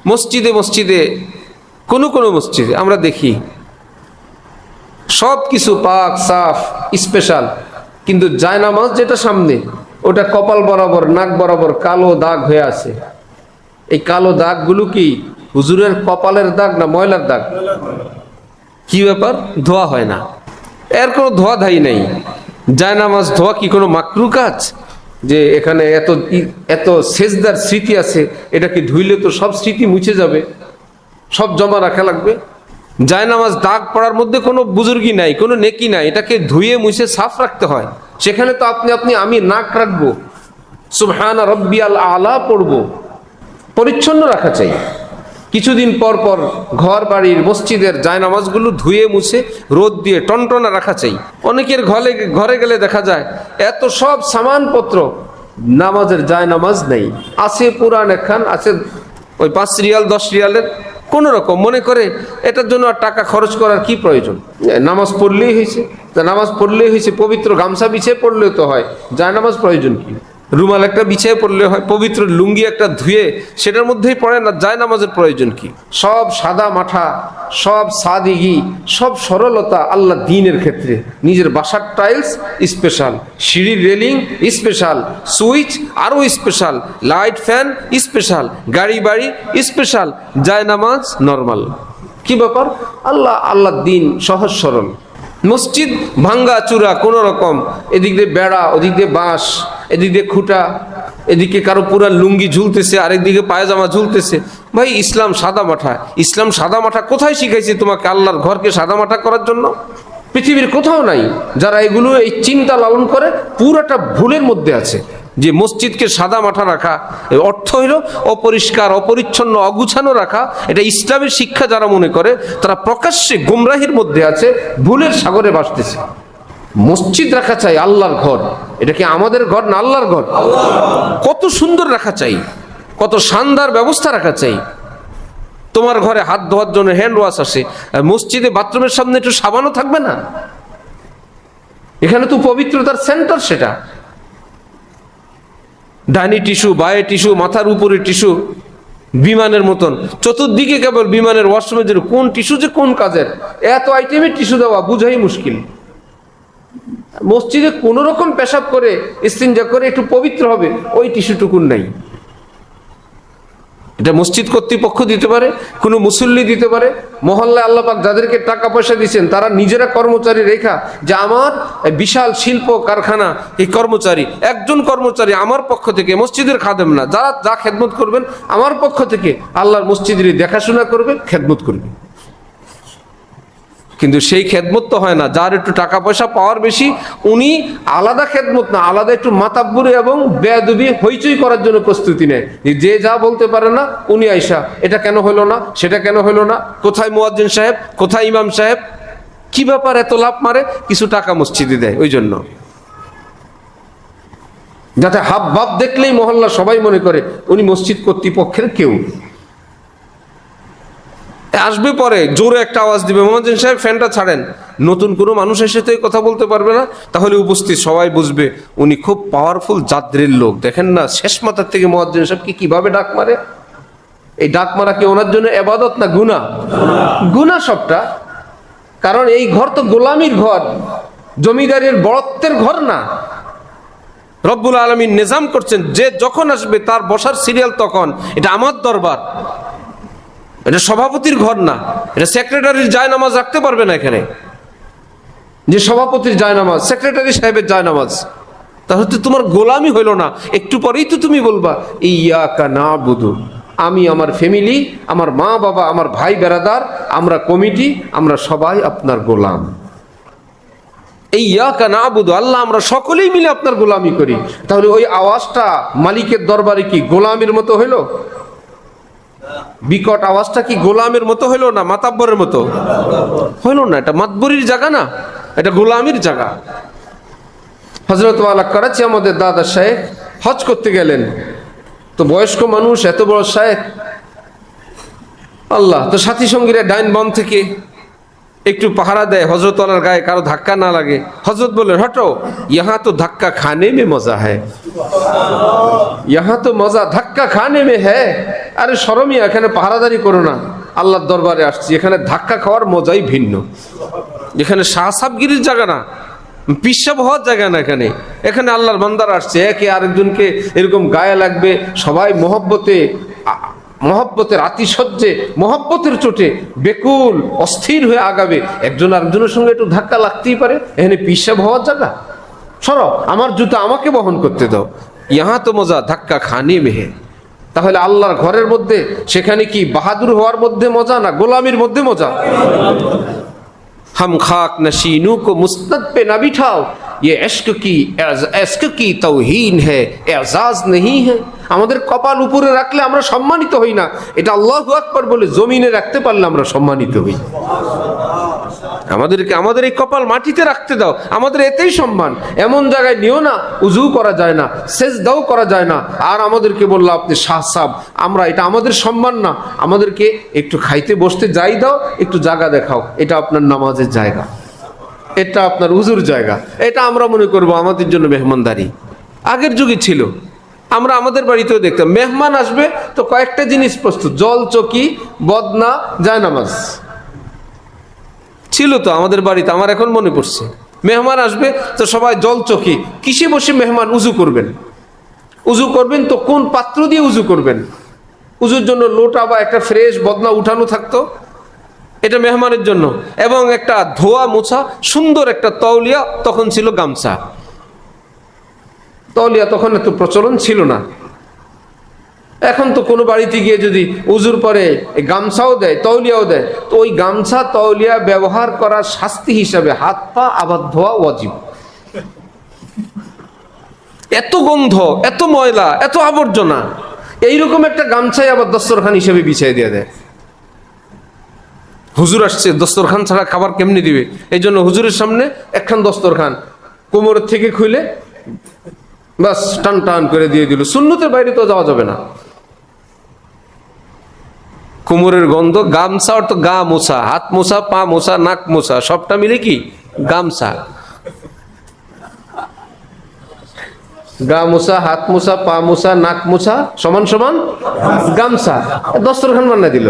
মসজিদে মসজিদে, কোনো কোনো মসজিদে আমরা দেখি সব কিছু পাক সাফ স্পেশাল, কিন্তু জায়নামাজ যেটা সামনে, ওটা কপাল বরাবর, নাক বরাবর কালো দাগ হয়ে আছে। এই কালো দাগগুলো কি হুজুরের কপালের দাগ না ময়লার দাগ? কি ব্যাপার? ধোয়া হয় না, এর কোনো ধোয়া ধাই নেই। জায়নামাজ ধোয়া কি কোনো মাকরু কাজ? যে এখানে এত এত সেজদার স্মৃতি আছে, এটাকে ধুইলে তো সব স্মৃতি মুছে যাবে, সব জমা রাখা লাগবে। জায়নামাজ দাগ পড়ার মধ্যে কোনো বুজুর্গি নাই, কোনো নেকি নাই, এটাকে ধুয়ে মুছে সাফ রাখতে হয়। সেখানে তো আপনি আমি নাক রাখবো, সুবহানা রাব্বিয়াল আলা পড়বো, পরিচ্ছন্ন রাখা চাই। কিছুদিন পর পর ঘর বাড়ির মসজিদের জায়নামাজগুলো ধুয়ে মুছে রোদ দিয়ে টনটনা রাখা চাই। অনেকের ঘরে গেলে দেখা যায় এত সব সামানপত্র, নামাজের জায়নামাজ নেই, আছে পুরান একখান, আছে ওই 5 রিয়াল 10 রিয়ালের, কোন রকম মনে করে এটার জন্য আর টাকা খরচ করার কি প্রয়োজন, নামাজ পড়লেই হয়েছে। নামাজ পড়লেই হয়েছে, পবিত্র গামছা বিছিয়ে পড়লেও তো হয়, জায়নামাজ প্রয়োজন কি? রুমাল একটা বিছিয়ে পড়লে হয়, পবিত্র লুঙ্গি একটা ধুয়ে সেটার মধ্যেই পড়ে না, যায় নামাজের প্রয়োজন কি? সব সাদা মাঠা, সব সাদিগি, সব সরলতা আল্লাহ দ্বীনের ক্ষেত্রে। নিজের বাসার টাইলস স্পেশাল, সিঁড়ির রেলিং স্পেশাল, সুইচ আরও স্পেশাল, লাইট ফ্যান স্পেশাল, গাড়ি বাড়ি স্পেশাল, যায় নামাজ নর্মাল। কি ব্যাপার? আল্লাহ দ্বীন সহজ সরল। মসজিদ ভাঙ্গা চূড়া কোন রকম, এদিক দিয়ে বেড়া, ওদিক দিয়ে বাঁশ, এদিক দিয়ে খুঁটা, এদিকে কারো পুরা লুঙ্গি ঝুলতেছে, আরেকদিকে পায়জামা ঝুলতেছে। ভাই ইসলাম সাদা মাঠা। ইসলাম সাদা মাঠা কোথায় শিখাইছে তোমাকে আল্লাহর ঘরকে সাদা মাঠা করার জন্য? পৃথিবীর কোথাও নাই। যারা এগুলো এই চিন্তা লালন করে পুরাটা ভুলের মধ্যে আছে। যে মসজিদকে সাদা মাঠা রাখা অর্থ হইল অপরিষ্কার, অপরিচ্ছন্ন, অগুছানো রাখা। এটা ইসলামের শিক্ষা যারা মনে করে তারা প্রকাশ্যে গুমরাহির মধ্যে আছে, ভুলের সাগরে ভাসতেছে। মসজিদ রাখা চাই আল্লাহর ঘর। এটা কি আমাদের ঘর না আল্লাহর ঘর? কত সুন্দর রাখা চাই, কত শানদার ব্যবস্থা রাখা চাই। তোমার ঘরে হাত ধোয়ার জন্য হ্যান্ড ওয়াশ আসে, মসজিদে বাথরুমের সামনে একটু সাবানও থাকবে না? এখানে তো পবিত্রতার সেন্টার। সেটা ডাইনি টিস্যু, বায়ে টিস্যু, মাথার উপরে টিস্যু, বিমানের মতন চতুর্দিকে কেবল বিমানের ওয়াশরুমের জন্য, কোন টিস্যু যে কোন কাজের, এত আইটেমের টিস্যু দেওয়া বুঝাই মুশকিল। মসজিদে কোন রকম পেশাব করে ইস্তিনজা করে একটু পবিত্র হবে, ওই টিস্যুটুকুন নাই। এটা মসজিদ কর্তৃপক্ষ দিতে পারে, কোনো মুসল্লি দিতে পারে, মহল্লায় আল্লাহ পাক যাদেরকে টাকা পয়সা দিচ্ছেন তারা নিজেরা কর্মচারী রেখা, যে আমার বিশাল শিল্প কারখানা, এই কর্মচারী, একজন কর্মচারী আমার পক্ষ থেকে, মসজিদের খাদেম না, যারা যা খেদমত করবেন আমার পক্ষ থেকে আল্লাহর মসজিদের দেখাশোনা করবে, খেদমত করবে। কিন্তু সেই খেদমত তো হয় না। যার একটু টাকা পয়সা পাওয়ার বেশি, উনি আলাদা খেদমত না, আলাদা একটু মাতাব্বুরি এবং বেয়াদবি হইচই করার জন্য প্রস্তুতি নেয়। যে যা বলতে পারে না উনি আইসা, এটা কেন হলো না, সেটা কেন হলো না, কোথায় মুয়াজ্জিন সাহেব, কোথায় ইমাম সাহেব, কি ব্যাপার, এত লাভ মারে, কিছু টাকা মসজিদে দেয় ওই জন্য, যাতে হাব ভাব দেখলেই মহল্লা সবাই মনে করে উনি মসজিদ কর্তৃপক্ষের কেউ। আসবে পরে জোরে একটা আওয়াজ দিবে, মুয়াজ্জিন সাহেব ফ্যানটা ছাড়েন, নতুন কোনো মানুষের সাথে কথা বলতে পারবে না, তাহলে উপস্থিত সবাই বুঝবে উনি খুব পাওয়ারফুল জাদ্রের লোক। দেখেন না শেষ মাথার থেকে মুয়াজ্জিন সাহেবকে কিভাবে ডাক মারে। এই ডাক মারা কি ওনার জন্য ইবাদত না গুনাহ? গুনাহ সবটা। কারণ এই ঘর তো গোলামির ঘর, জমিদারের বড়ত্বের ঘর না। রব্বুল আলামিন নিজাম করছেন, যে যখন আসবে তার বসার সিরিয়াল তখন। এটা আমার দরবার, এটা সভাপতির ঘর না, এটা সেক্রেটারির জায়নামাজ রাখতে পারবে না এখানে, যে সভাপতির জায়নামাজ, সেক্রেটারি সাহেবের জায়নামাজ। তাহলে তো তোমার গোলামি হইল না। একটু পরেই তো তুমি বলবা ইয়াকা নাবুদু, আমি, আমার ফ্যামিলি, আমার মা বাবা, আমার ভাই বেরাদার, আমরা কমিটি, আমরা সবাই আপনার গোলাম। এই ইয়াকা নাবুদু, আল্লাহ আমরা সকলেই মিলে আপনার গোলামি করি। তাহলে ওই আওয়াজটা মালিকের দরবারে কি গোলামের মতো হইল? বিকট আওয়াজটা কি গোলামের মতো হইল না মাতাব্বরের মতো হইল না? এটা মাতবরির জায়গা না, এটা গোলামির জায়গা। হযরত ওয়ালা করাচি আমাদের দাদা শায়েখ হজ করতে গেলেন, তো বয়স্ক মানুষ, এত বড় শায়েখ, আল্লাহ, তো সাথী সঙ্গীরা ডাইন বাম থেকে একটু পাহারা দেয় হযরত ওয়ালার গায়ে কারো ধাক্কা না লাগে। হযরত বললেন, হটো, ইহা তো ধাক্কা খানে মে মজা হ্যায়, ইহা তো মজা ধাক্কা খানে মে হ্যায়। আরে শরমিয়া, এখানে পাহারাদারি করো না, আল্লাহর দরবারে আসছি, এখানে ধাক্কা খাওয়ার মজাই ভিন্ন। এখানে শাহসাবগিরির জায়গা না, পিসাব হওয়ার জায়গা না, এখানে এখানে আল্লাহর বান্দারা আসছে, একে আরেকজনকে এরকম গায়ে লাগবে, সবাই মহব্বতের আতিশয্যে, মহব্বতের চোটে বেকুল অস্থির হয়ে আগাবে। একজন আরেকজনের সঙ্গে একটু ধাক্কা লাগতেই পারে, এখানে পিসাব হওয়ার জায়গা? সরো, আমার জুতা আমাকে বহন করতে দাও। ইহা তো মজা ধাক্কা খানে মেহে। তাহলে আল্লাহর ঘরের মধ্যে সেখানে কি বাহাদুর হওয়ার মধ্যে মজা না গোলামির মধ্যে মজা? हम खाक नशीनों को मुस्नद पे न बिठाओ, ये इश्क की तौहीन है, एजाज नहीं है। আমাদের কপাল উপরে রাখলে আমরা সম্মানিত হই না, এটা আল্লাহু আকবার বলে জমিনে রাখতে পারলে আমরা সম্মানিত হই। আমাদের এই কপাল মাটিতে রাখতে দাও, আমাদের এতেই সম্মান। এমন জায়গায় নিও না উজু করা যায় না, সেজদাও করা যায় না, আর আমাদেরকে বললো আপনি শাহ সাহেব, আমরা, এটা আমাদের সম্মান না। আমাদেরকে একটু খাইতে বসতে যাই দাও, একটু জায়গা দেখাও, এটা আপনার নামাজের জায়গা, এটা আপনার উজুর জায়গা, এটা আমরা মনে করবো আমাদের জন্য মেহমানদারি। আগের যুগে ছিল, আমরা আমাদের বাড়িতেও দেখতাম, মেহমান আসবে তো কয়েকটা জিনিস প্রস্তুত, জল, চকি, বদনা, জায়নামাজ ছিল তো আমাদের বাড়িতে। আমার এখন মনে পড়ছে, মেহমান আসবে তো সবাই জল, চকি, কিসে বসে মেহমান উজু করবেন? উজু করবেন তো কোন পাত্র দিয়ে উজু করবেন? উজুর জন্য লোটা বা একটা ফ্রেশ বদনা উঠানো থাকতো, এটা মেহমানের জন্য, এবং একটা ধোয়া মোছা সুন্দর একটা তওলিয়া, তখন ছিল গামছা। তওলিয়া তখন এত প্রচলন ছিল না। এখন তো কোনো বাড়িতে গিয়ে যদি উজুর পরে গামছাও দেয়, তওলিয়াও দেয়, তো ওই গামছা তওলিয়া ব্যবহার করার শাস্তি হিসাবে হাত পা আবার ধোয়া ওয়াজিব। এত গন্ধ, এত ময়লা, এত আবর্জনা, এইরকম একটা গামছাই আবার দস্তরখান হিসেবে বিছিয়ে দিয়ে দেয়। হুজুর আসছে, দস্তরখান ছাড়া খাবার কেমনি দিবে? এই জন্য হুজুরের সামনে একখান দস্তরখান কোমরের থেকে খুলে বাস টান টান করে দিয়ে দিল। সুন্নতের বাইরে তো যাওয়া যাবে না। কোমরের গন্ধ, গামছা অর্থ গা মোছা, হাত মোছা, পা মোছা, নাক মোছা, সবটা মিলে কি গামছা। গা মোছা, হাত মোছা, পা মোছা, নাক মোছা সমান সমান গামছা, দস্তরখান বানায় দিল।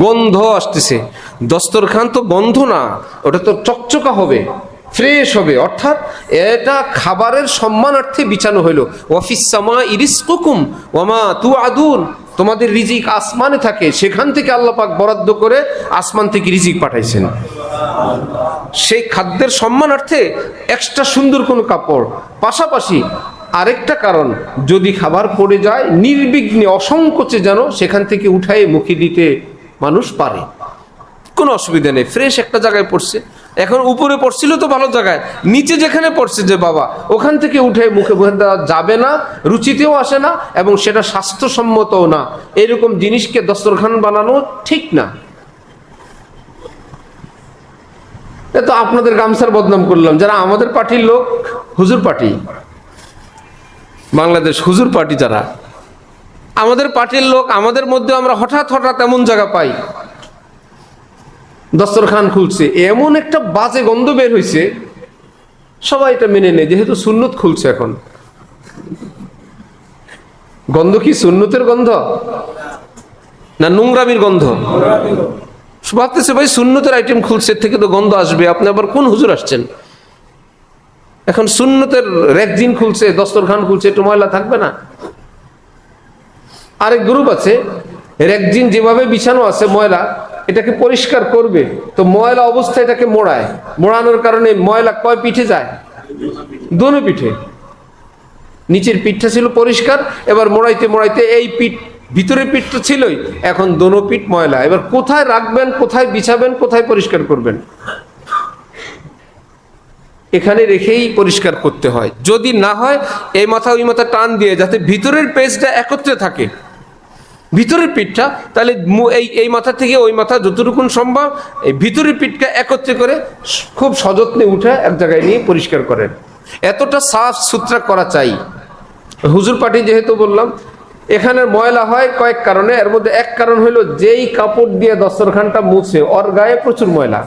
গন্ধ আসতেছে, দস্তরখান তো গন্ধ না, ওটা তো চকচকা হবে, ফ্রেশ হবে, অর্থাৎ এটা খাবারের সম্মানার্থে বিছানো হইলো। ওয়াফিস সামাই রিজকুকুম ওয়া মা তুআদুন, তোমাদের রিজিক আসমানে থাকে, সেখান থেকে আল্লাহ পাক বরাদ্দ করে আসমান থেকে রিজিক পাঠাইছেন। সেই খাদ্যের সম্মানার্থে এক্সট্রা সুন্দর কোন কাপড়। পাশাপাশি আরেকটা কারণ, যদি খাবার পড়ে যায় নির্বিঘ্নে অসংকোচে যেন সেখান থেকে উঠায়ে মুখে দিতে মানুষ পারে, কোনো অসুবিধা নেই। ফ্রেশ একটা জায়গায় পড়ছে, এখন উপরে পড়ছিল তো ভালো জায়গায়, নিচে যেখানে পড়ছে যে বাবা, ওখান থেকে উঠে মুখে দেওয়া যাবে না, রুচিতেও আসে না এবং সেটা স্বাস্থ্যসম্মতও না। এরকম জিনিসকে দস্তরখান বানানো ঠিক না। তো আপনাদের গামছার বদনাম করলাম, যারা আমাদের পার্টির লোক, হুজুর পার্টি, বাংলাদেশ হুজুর পার্টি, যারা আমাদের পার্টির লোক, আমাদের মধ্যে আমরা হঠাৎ হঠাৎ এমন জায়গা পাই, দস্তরখান খুলছে, এমন একটা বাজে গন্ধ বের হয়েছে, সবাই এটা মেনে নেয় যেহেতু সুন্নত খুলছে। এখন গন্ধ কি সুন্নতের গন্ধ না নোংরামির গন্ধ? ভাবতেছে ভাই সুন্নতের আইটেম খুলছে, থেকে তো গন্ধ আসবে, আপনি আবার কোন হুজুর আসছেন? এখন সুন্নতের রেকজিন খুলছে, দস্তরখান খুলছে, একটু ময়লা থাকবে না? আরেক গ্রুপ আছে, রেকজিন যেভাবে বিছানো আছে ময়লা, এটাকে পরিষ্কার করবে, তো ময়লা অবস্থায় এটাকে মোড়ায়, মোড়ানোর কারণে ময়লা কয় পিঠে যায়? দোনো পিঠে। নিচের পিঠটা ছিল পরিষ্কার, এবার মোড়াইতে মোড়াইতে এই পিঠ, ভিতরের পিঠটা ছিলই, এখন দোনো পিঠ ময়লা। এবার কোথায় রাখবেন, কোথায় বিছাবেন, কোথায় পরিষ্কার করবেন? এখানে রেখেই পরিষ্কার করতে হয়। যদি না হয় এই মাথা ওই মাথা টান দিয়ে যাতে ভিতরের পেজটা একত্রে থাকে, ভিতরের পিঠটা, তাহলে এই মাথা থেকে ওই মাথা যতটুকু সম্ভব এই ভিতরের পিঠটা একত্রে করে খুব সযত্নে উঠে এক জায়গায় নিয়ে পরিষ্কার করেন। এতটা সাফ সুতরা করা চাই। হুজুর পার্টি যেহেতু বললাম, এখানে ময়লা হয় কয়েক কারণে, এর মধ্যে এক কারণ হলো যেই কাপড় দিয়ে দস্তরখানটা মুছে ওর গায়ে প্রচুর ময়লা,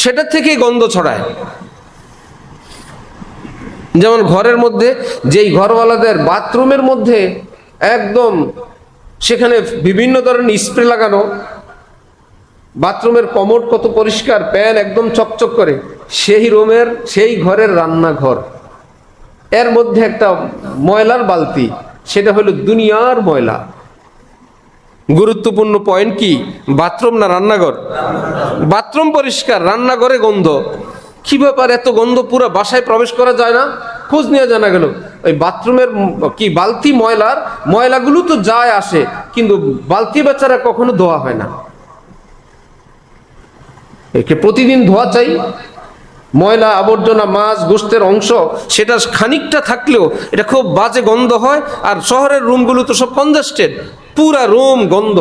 সেটার থেকেই গন্ধ ছড়ায়। যেমন ঘরের মধ্যে, যেই ঘরওয়ালাদের বাথরুমের মধ্যে একদম সেখানে বিভিন্ন ধরনের স্প্রে লাগানো, বাথরুমের কমোড কত পরিষ্কার, প্যান একদম চকচক করে, সেই রুমের, সেই ঘরের রান্নাঘর, এর মধ্যে একটা ময়লার বালতি, সেটা হলো দুনিয়ার ময়লা। গুরুত্বপূর্ণ পয়েন্ট কি, বাথরুম না রান্নাঘর? বাথরুম পরিষ্কার, রান্নাঘরে গন্ধ। কি ব্যাপার, এত গন্ধ, পুরো বাসায় প্রবেশ করা যায় না? খোঁজ নিয়ে জানা গেল ওই বাথরুমের কি বালতি ময়লার, ময়লাগুলো তো যায় আসে, কিন্তু বালতি বেচারা কখনো ধোয়া হয় না। একে প্রতিদিন ধোয়া চাই। ময়লা আবর্জনা, মাছ গোশতের অংশ, সেটা খানিকটা থাকলেও এটা খুব বাজে গন্ধ হয়। আর শহরের রুমগুলো তো সব কনজাস্টেড, পুরা রুম গন্ধ।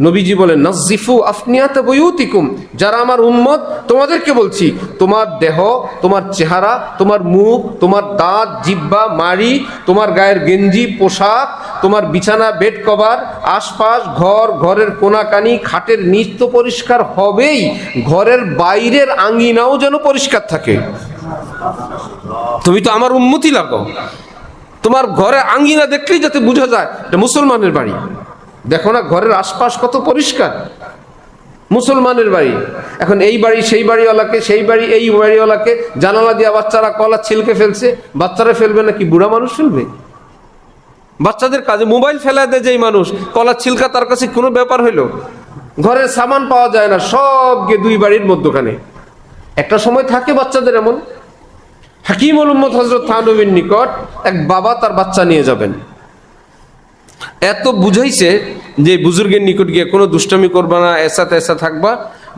নবীজি বলেন নাজিফু আফনিয়াতা বুয়ুতিকুম, যারা আমার উম্মত তোমাদেরকে বলছি, তোমার দেহ, তোমার চেহারা, তোমার মুখ, তোমার দাঁত, জিহ্বা, মাড়ি, তোমার গায়ের গেঞ্জি, পোশাক, তোমার বিছানা, বেড কভার, আশপাশ, ঘর, ঘরের কোনাকানি, খাটের নিচ তো পরিষ্কার হবেই, ঘরের বাইরের আঙ্গিনাও যেন পরিষ্কার থাকে। তুমি তো আমার উম্মতি লাগো, তোমার ঘরে আঙ্গিনা দেখলেই যাতে বোঝা যায় এটা মুসলমানের বাড়ি। দেখো না ঘরের আশপাশ কত পরিষ্কার, মুসলমানের বাড়ি। এখন এই বাড়ি সেই বাড়িওয়ালাকে, সেই বাড়ি এই বাড়িওয়ালাকে, জানালা দিয়া বাচ্চারা কলা ছিলকে ফেলছে, বাচ্চারা ফেলবে নাকি বুড়া মানুষ ফেলবে? বাচ্চাদের কাজে মোবাইল ফেলা দেয় যেই মানুষ, কলা ছিলকা তার কাছে কোনো ব্যাপার হইলো? ঘরের সামান পাওয়া যায় না, সব গিয়ে দুই বাড়ির মধ্যখানে। একটা সময় থাকে বাচ্চাদের এমন। হাকিমুল উম্মত হযরত থানবীর নিকট এক বাবা তার বাচ্চা নিয়ে যাবেন, এত বুঝাইছে যে বুজুর্গের নিকট গিয়ে কোনো দুষ্টামি করবা না, এসা তেসা থাকবা।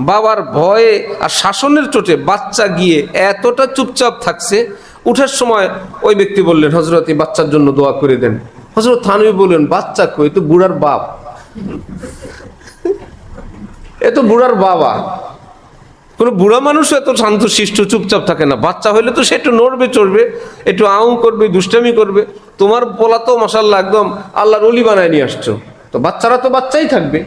বাবার ভয়ে আর শাসনের চোটে বাচ্চা গিয়ে এতটা চুপচাপ থাকছে, উঠার সময় ওই ব্যক্তি বললেন হযরত এই বাচ্চার জন্য দোয়া করে দেন। হযরত থানবী বললেন বাচ্চা কই, তো বুড়ার বাপ, এ তো বুড়ার বাবা। কোনো বুড়া মানুষ এত শান্ত শিষ্ট চুপচাপ থাকে না, বাচ্চা হইলে তো সে একটু নড়বে চড়বে, একটু আউ করবে, দুষ্টামি করবে। তোমার পোলা তো মাশাআল্লাহ একদম আল্লাহর ওলি বানায় নিয়ে আসছো, তো বাচ্চারা তো বাচ্চাই থাকবে।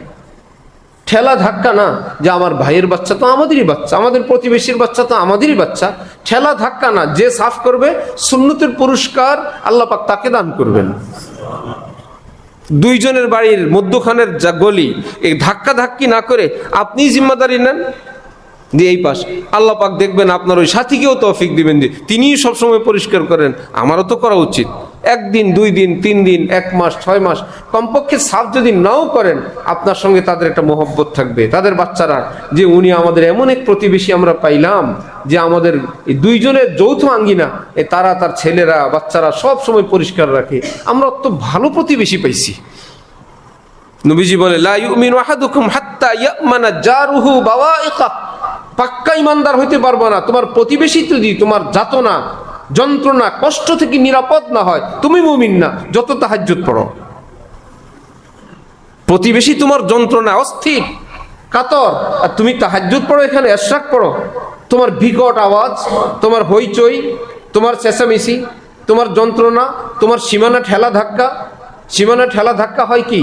ঠেলা ধাক্কা না, যে আমার ভাইয়ের বাচ্চা তো আমাদেরই বাচ্চা, আমাদের প্রতিবেশীর বাচ্চা তো আমাদেরই বাচ্চা। ঠেলা ধাক্কা না, যে সাফ করবে সুন্নতের পুরস্কার আল্লাহ পাক তাকে দান করবেন। দুইজনের বাড়ির মধ্যখানের যা গলি, এই ধাক্কা ধাক্কি না করে আপনি জিম্মাদারি নেন যে এই পাশ, আল্লাহ পাক দেখবেন আপনার ওই সাথীকেও তৌফিক দিবেন যে তিনিই সবসময় পরিষ্কার করেন, আমারও তো করা উচিত। একদিন, 2 দিন, 3 দিন, 1 মাস, 6 মাস, কমপক্ষে সাফ যদি নাও করেন, আপনার সঙ্গে তাদের একটা মহব্বত থাকবে। তাদের বাচ্চারা যে উনি আমাদের এমন এক প্রতিবেশী আমরা পাইলাম যে আমাদের এই দুইজনের যৌথ আঙ্গিনা, তারা, তার ছেলেরা, বাচ্চারা সব সময় পরিষ্কার রাখে, আমরা অত ভালো প্রতিবেশী পাইছি। নবীজি বলে, লা ইউমিনু আহাদুকুম হাত্তা ইয়ামানা জারুহু বাওয়াইকা। পাক্কা ইমানদার হইতে পারবে না তোমার প্রতিবেশী যদি তোমার যাতনা, যন্ত্রণা, কষ্ট থেকে নিরাপদ না হয়, তুমি মুমিন না, যত তাহাজ্জুদ পড়ো। প্রতিবেশী তোমার যন্ত্রণা, অস্থির, কাতর, আর তুমি তাহাজ্জুদ পড়ো, এখানে ইশরাক পড়ো, তোমার বিকট আওয়াজ, তোমার হইচই, তোমার চেঁচামেচি, তোমার যন্ত্রণা, তোমার সীমানা ঠেলা ধাক্কা। সীমানা ঠেলা ধাক্কা হয় কি?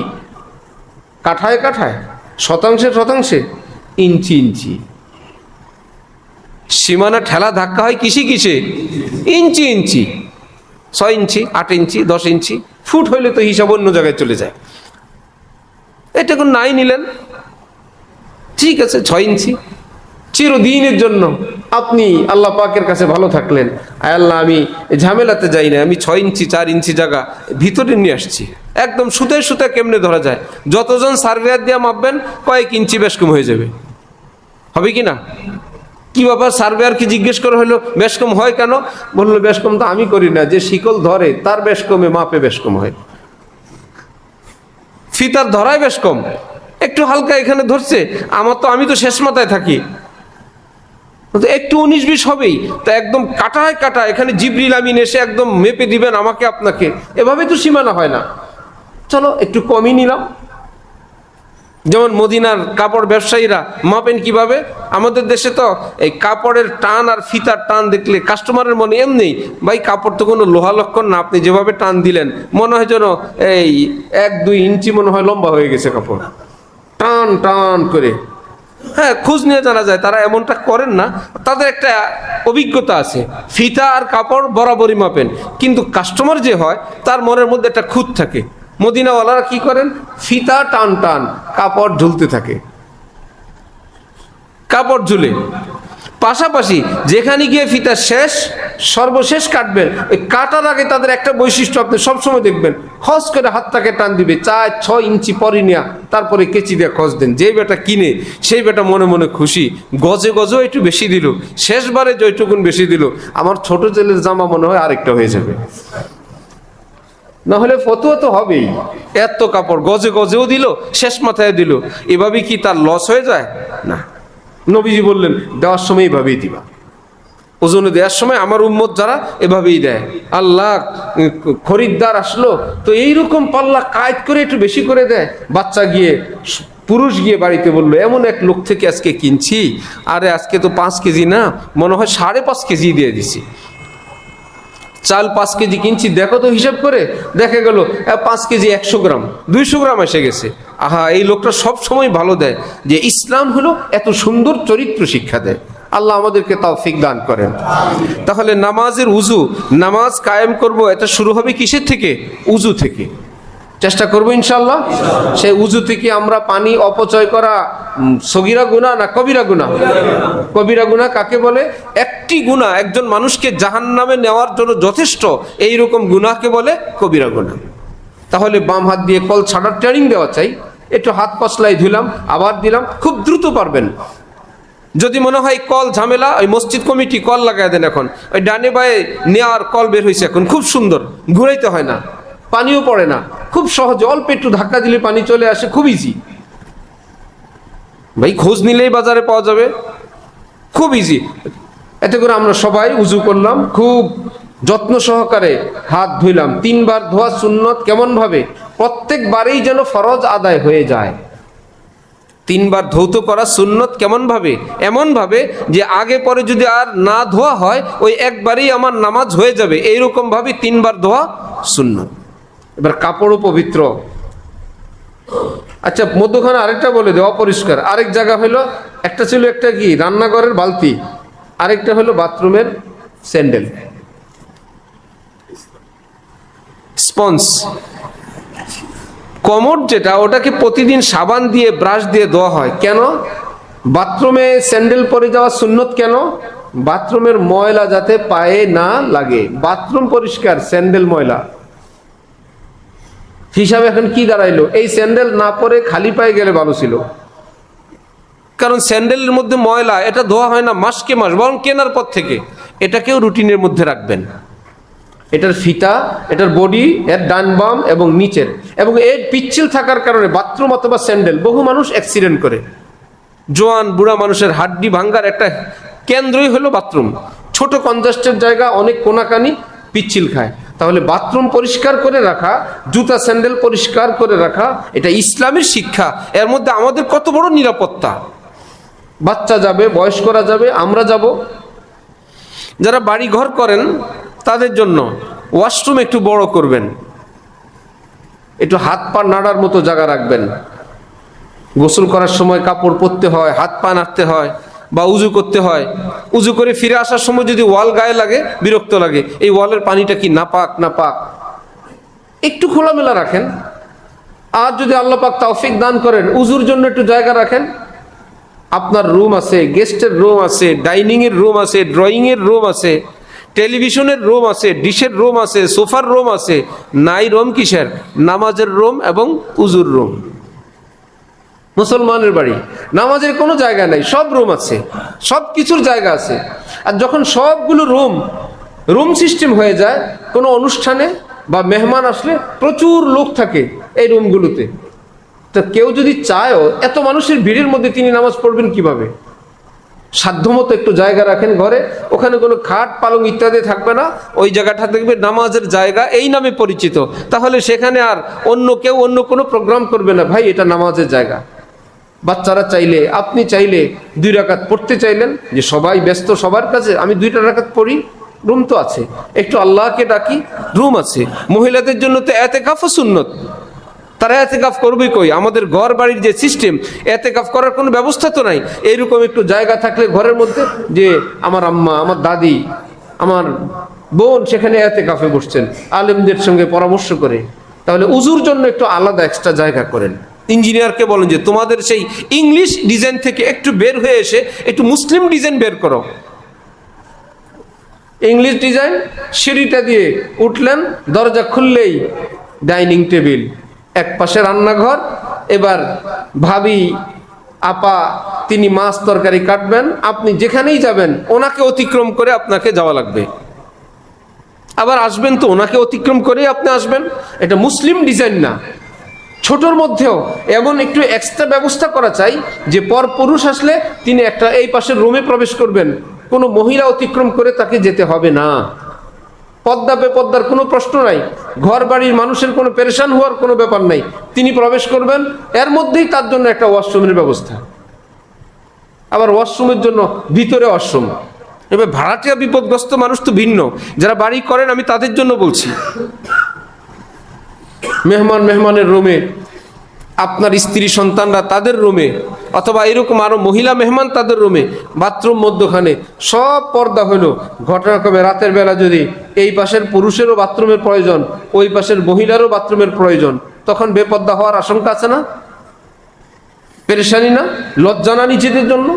কাঠায় কাঠায়, শতাংশে শতাংশে, ইঞ্চি ইঞ্চি। সীমানা ঠেলা ধাক্কা হয় কিসে কিসে? ইঞ্চি ইঞ্চি। 6 ইঞ্চি, 8 ইঞ্চি, 10 ইঞ্চি। ফুট হইলে তো হিসাব অন্য জায়গায় চলে যায়। এটা কোন নাই নিলেন, ঠিক আছে 6 ইঞ্চি, চিরদিনের জন্য আপনি আল্লাহ পাকের কাছে ভালো থাকলেন, আয় আল্লাহ আমি ঝামেলাতে যাই না, আমি 6 ইঞ্চি 4 ইঞ্চি জায়গা ভিতরে নিয়ে আসছি। একদম সুতায় সুতায় কেমনে ধরা যায়? যতজন সার্ভেয়ার দিয়ে মাপবেন কয়েক ইঞ্চি বেশ কম হয়ে যাবে, হবে কি না? কি ব্যাপার? সার্ভেয়ারকে জিজ্ঞেস করা হলো বেশ কম হয় কেন? বললো বেশ কম তো আমি করি না, যে শিকল ধরে তার বেশ কমে মাপে বেশ কম হয়, ফিতার ধরায় বেশ কম, একটু হালকা এখানে ধরছে, আমি তো শেষ মাথায় থাকি, একটু 19-20 হবেই, তা একদম কাটায় কাটা এখানে জিবরিল আমিন এসে একদম মেপে দিবেন আমাকে আপনাকে, এভাবে তো সীমানা হয় না। চলো একটু কমই নিলাম। যেমন মদিনার কাপড় ব্যবসায়ীরা মাপেন কিভাবে? আমাদের দেশে তো এই কাপড়ের টান আর ফিতার টান দেখলে কাস্টমারের মনে এমনি, ভাই কাপড় তো কোনো লোহা লক্ষণ না, আপনি যেভাবে টান দিলেন মনে হয় যেন এই 1-2 ইঞ্চি মনে হয় লম্বা হয়ে গেছে কাপড়, টান টান করে। হ্যাঁ, খোঁজ নিয়ে জানা যায় তারা এমনটা করেন না, তাদের একটা অভিজ্ঞতা আছে। ফিতা আর কাপড় বরাবরই মাপেন, কিন্তু কাস্টমার যে হয় তার মনের মধ্যে একটা খুঁত থাকে। মদিনাওয়ালারা কি করেন? ফিতা টান টান, কাপড় ঝুলতে থাকে, কাপড় ঝুলে। পাশাপাশি যেখানে গিয়ে ফিতা শেষ, সর্বশেষ কাটবেন, ওই কাটার আগে তাদের একটা বৈশিষ্ট্য আপনি সবসময় দেখবেন, খস করে হাতটাকে টান দিবে 4-6 ইঞ্চি পরে নেয়া, তারপরে কেচি দিয়ে খস দেন। যেই বেটা কিনে সেই বেটা মনে মনে খুশি, গজে গজেও একটু বেশি দিল, শেষবারে যেটুকুন বেশি দিল, আমার ছোট ছেলের জামা মনে হয় আরেকটা হয়ে যাবে, না হলে ফতুয়া তো হবেই। এত কাপড় গজে গজেও দিল, শেষ মাথায় দিল, এভাবে কি তার লস হয়ে যায়? না। নবীজি বললেন দেওয়ার সময় এভাবেই দিবা, ওজনে দেওয়ার সময় আমার উম্মত যারা এভাবেই দেয়। আল্লাহ, খরিদ্দার আসলো তো এইরকম পাল্লা কায়দ করে একটু বেশি করে দেয়। বাচ্চা গিয়ে, পুরুষ গিয়ে বাড়িতে বললো এমন এক লোক থেকে আজকে কিনছি, আরে আজকে তো 5 কেজি না, মনে হয় 5.5 কেজি দিয়ে দিছি। চাল 5 কেজি কিনছি, দেখো তো হিসাব করে, দেখা গেল 5 কেজি 100 গ্রাম 200 গ্রাম এসে গেছে। আহা, এই লোকটা সব সময় ভালো দেয়, যে ইসলাম হলো এত সুন্দর চরিত্র শিক্ষা দেয়। আল্লাহ আমাদেরকে তৌফিক দান করেন। তাহলে নামাজের উজু, নামাজ কায়েম করব, এটা শুরু হবে কিসের থেকে? উজু থেকে। চেষ্টা করব ইনশাআল্লাহ। সেই উজু থেকে আমরা পানি অপচয় করা সগীরা গুনাহ না কবিরা গুনাহ? কবিরা গুনাহ কাকে বলে? একটি গুনাহ একজন মানুষকে জাহান্নামে নেওয়ার জন্য যথেষ্ট, এইরকম গুনাহকে বলে কবিরা গুনাহ। তাহলে বাম হাত দিয়ে কল ছাড়ার ট্রেনিং দেওয়া চাই। একটু হাত পশলাই ধুলাম, আবার দিলাম, খুব দ্রুত পারবেন। যদি মনে হয় কল ঝামেলা, ওই মসজিদ কমিটি কল লাগাই দেন, এখন ওই ডানে বায়ে নেওয়ার কল বের হয়েছে এখন, খুব সুন্দর, ঘুরাইতে হয় না, পানিও পড়ে না, খুব সহজে অল্প একটু ধাক্কা দিলে পানি চলে আসে, খুব ইজি। ভাই খোঁজ নিলেই বাজারে পাওয়া যাবে, খুব ইজি। এতে করে আমরা সবাই উজু করলাম, খুব যত্ন সহকারে হাত ধুইলাম। 3 বার ধোয়া সুন্নত। কেমন ভাবে? প্রত্যেকবারেই যেন ফরজ আদায় হয়ে যায়। 3 বার ধৌত করা সুন্নত। কেমন ভাবে? এমন ভাবে যে আগে পরে যদি আর না ধোয়া হয়, ওই একবারেই আমার নামাজ হয়ে যাবে, এইরকম ভাবে 3 বার ধোয়া সুন্নত। এবার কাপড়ও পবিত্র, আচ্ছা, মধ্যখানে আরেকটা বলে দে, অপরিষ্কার। আরেক জায়গা হলো, একটা ছিল একটা কি রান্নাঘরের বালতি, আরেকটা হলো বাথরুমের স্যান্ডেল, স্পঞ্জ। কমোড যেটা, ওটাকে প্রতিদিন সাবান দিয়ে ব্রাশ দিয়ে ধোয়া হয়। কেন? বাথরুমে স্যান্ডেল পরে যাওয়া সুন্নত। কেন? বাথরুমের ময়লা যাতে পায়ে না লাগে। বাথরুম পরিষ্কার, স্যান্ডেল ময়লা। হিসাবে এখন কি দাঁড়াইলো? এই স্যান্ডেল না পরে খালি পায়ে গেলে ভালো ছিল, কারণ স্যান্ডেলের মধ্যে ময়লা, এটা ধোয়া হয় না মাসকে মাস, বরং কেনার পর থেকে এটাকেও রুটিনের মধ্যে রাখবেন। এটার ফিতা, এটার বডি, এর ডান বাম এবং নিচের, এবং এর পিচ্ছিল থাকার কারণে বাথরুম অথবা স্যান্ডেল বহু মানুষ অ্যাক্সিডেন্ট করে। জোয়ান বুড়া মানুষের হাড্ডি ভাঙ্গার একটা কেন্দ্রই হলো বাথরুম। ছোট কনজাস্টের জায়গা, অনেক কোনাকানি পিচ্ছিল খায়। তাহলে বাথরুম পরিষ্কার করে রাখা, জুতা স্যান্ডেল পরিষ্কার করে রাখা, এটা ইসলামের শিক্ষা। এর মধ্যে আমাদের কত বড় নিরাপত্তা। বাচ্চা যাবে, বয়স্করা যাবে, আমরা যাব। যারা বাড়ি ঘর করেন তাদের জন্য ওয়াশরুম একটু বড় করবেন, একটু হাত পা নাড়ার মতো জায়গা রাখবেন। গোসল করার সময় কাপড় পরতে হয়, হাত পা নাড়তে হয়, বা উজু করতে হয়। উজু করে ফিরে আসার সময় যদি ওয়াল গায়ে লাগে, বিরক্ত লাগে, এই ওয়ালের পানিটা কি নাপাক না পাক, একটু খোলামেলা রাখেন। আর যদি আল্লাহ পাক তৌফিক দান করেন, উজুর জন্য একটু জায়গা রাখেন। আপনার রুম আছে, গেস্টের রুম আছে, ডাইনিং এর রুম আছে, ড্রয়িং এর রুম আছে, টেলিভিশনের রুম আছে, ডিশের রুম আছে, সোফার রুম আছে। নাই রুম কিসের? নামাজের রুম এবং উজুর রুম। মুসলমানের বাড়ি নামাজের কোনো জায়গা নাই, সব রুম আছে, সব কিছুর জায়গা আছে। আর যখন সবগুলো রুম সিস্টেম হয়ে যায়, কোনো অনুষ্ঠানে বা মেহমান আসলে প্রচুর লোক থাকে এই রুমগুলোতে, তো কেউ যদি চায়ও, এত মানুষের ভিড়ের মধ্যে তিনি নামাজ পড়বেন কিভাবে? সাধ্যমতো একটু জায়গা রাখেন ঘরে, ওখানে কোনো খাট পালং ইত্যাদি থাকবে না, ওই জায়গাটা থাকবে নামাজের জায়গা, এই নামে পরিচিত। তাহলে সেখানে আর অন্য কেউ অন্য কোনো প্রোগ্রাম করবে না, ভাই এটা নামাজের জায়গা। বাচ্চারা চাইলে, আপনি চাইলে 2 রাকাত পড়তে চাইলেন, যে সবাই ব্যস্ত, সবার কাছে আমি 2টা রাকাত পড়ি, রুম তো আছে, একটু আল্লাহকে ডাকি, রুম আছে। মহিলাদের জন্য তো এতেকাফও সুন্নত, তারা এতেকাফ করবে কই? আমাদের ঘর বাড়ির যে সিস্টেম, এতেকাফ করার কোনো ব্যবস্থা তো নাই। এইরকম একটু জায়গা থাকলে ঘরের মধ্যে, যে আমার আম্মা, আমার দাদি, আমার বোন সেখানে এতেকাফে বসছেন আলেমদের সঙ্গে পরামর্শ করে, তাহলে উজুর জন্য একটু আলাদা এক্সট্রা জায়গা করেন। ইঞ্জিনিয়ারকে বলেন যে তোমাদের সেই ইংলিশ ডিজাইন থেকে একটু বের হয়ে এসে একটু মুসলিম ডিজাইন বের করো। ইংলিশ ডিজাইন, সিঁড়িটা দিয়ে উঠলেন, দরজা খুললেই ডাইনিং টেবিল, এক পাশে রান্নাঘর। এবার ভাবি, আপা তিনি মাছ তরকারি কাটবেন, আপনি যেখানেই যাবেন ওনাকে অতিক্রম করে আপনাকে যাওয়া লাগবে, আবার আসবেন তো ওনাকে অতিক্রম করে আপনি আসবেন। এটা মুসলিম ডিজাইন না। ছোটর মধ্যেও এমন একটু এক্সট্রা ব্যবস্থা করা চাই, যে পর পুরুষ আসলে তিনি একটা এই পাশের রুমে প্রবেশ করবেন, কোনো মহিলা অতিক্রম করে তাকে যেতে হবে না। পদ্মা বেপদ্মার কোনো প্রশ্ন নাই, ঘর বাড়ির মানুষের কোনো পেরেশান হওয়ার কোনো ব্যাপার নাই। তিনি প্রবেশ করবেন, এর মধ্যেই তার জন্য একটা ওয়াশরুমের ব্যবস্থা। আবার ওয়াশরুমের জন্য ভিতরে ওয়াশরুম। এবার ভাড়াটিয়া বিপদগ্রস্ত মানুষ তো ভিন্ন, যারা বাড়ি করেন আমি তাদের জন্য বলছি। মেহমানের রুমে, আপনার স্ত্রী সন্তানরা তাদের রুমে, অথবা এরকম আরো মহিলা মেহমান তাদের রুমে, বাথরুম মধ্যখানে সব পর্দা হলো। ঘটনাক্রমে রাতের বেলা যদি এই পাশের পুরুষেরও বাথরুমের প্রয়োজন, ওই পাশের মহিলারও বাথরুমের প্রয়োজন, তখন বেপর্দা হওয়ার আশঙ্কা আছে না? পেরেশানি না? লজ্জা না নিজেদের জন্য?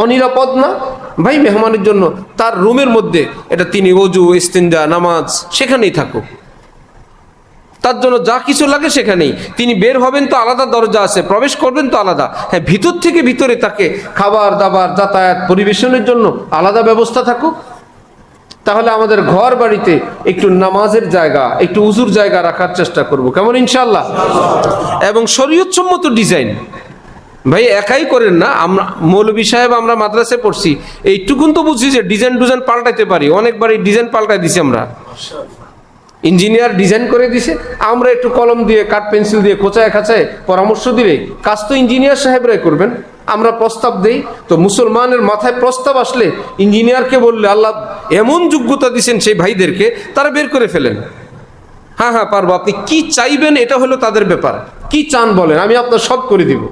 অনিরাপদ না? ভাই মেহমানের জন্য তার রুমের মধ্যে এটা তিনি ওযু, ইস্তিনজা, নামাজ সেখানেই থাকুক, তার জন্য যা কিছু লাগে সেখানেই। তিনি বের হবেন তো আলাদা দরজা আছে, প্রবেশ করবেন তো আলাদা। হ্যাঁ, ভিতর থেকে ভিতরে তাকে খাবার দাবার, যাতায়াত, পরিবেশনের জন্য আলাদা ব্যবস্থা থাকুক। তাহলে আমাদের ঘর বাড়িতে একটু নামাজের জায়গা, একটু উজুর জায়গা রাখার চেষ্টা করব, কেমন ইনশাআল্লাহ? এবং শরীয়তসম্মত ডিজাইন। ভাই একাই করেন না, আমরা মৌলভী সাহেব আমরা মাদ্রাসায় পড়ছি, এইটুকুন তো বুঝছি যে ডিজাইন পাল্টাইতে পারি। অনেকবার এই ডিজাইন পাল্টাই দিছি আমরা, ইঞ্জিনিয়ার ডিজাইন করে দিছে, আমরা একটু কলম দিয়ে, কাঠ পেন্সিল দিয়ে খোঁচায় খাঁচায় পরামর্শ দিলে কাজ তো ইঞ্জিনিয়ার সাহেবরাই করবেন। আমরা প্রস্তাব দেই, তো মুসলমানের মাথায় প্রস্তাব আসলে ইঞ্জিনিয়ারকে বললে আল্লাহ এমন যোগ্যতা দিচ্ছেন সেই ভাইদেরকে, তারা বের করে ফেলেন। হ্যাঁ পারবো, আপনি কি চাইবেন এটা হলো তাদের ব্যাপার। কি চান বলেন, আমি আপনার সব করে দিব।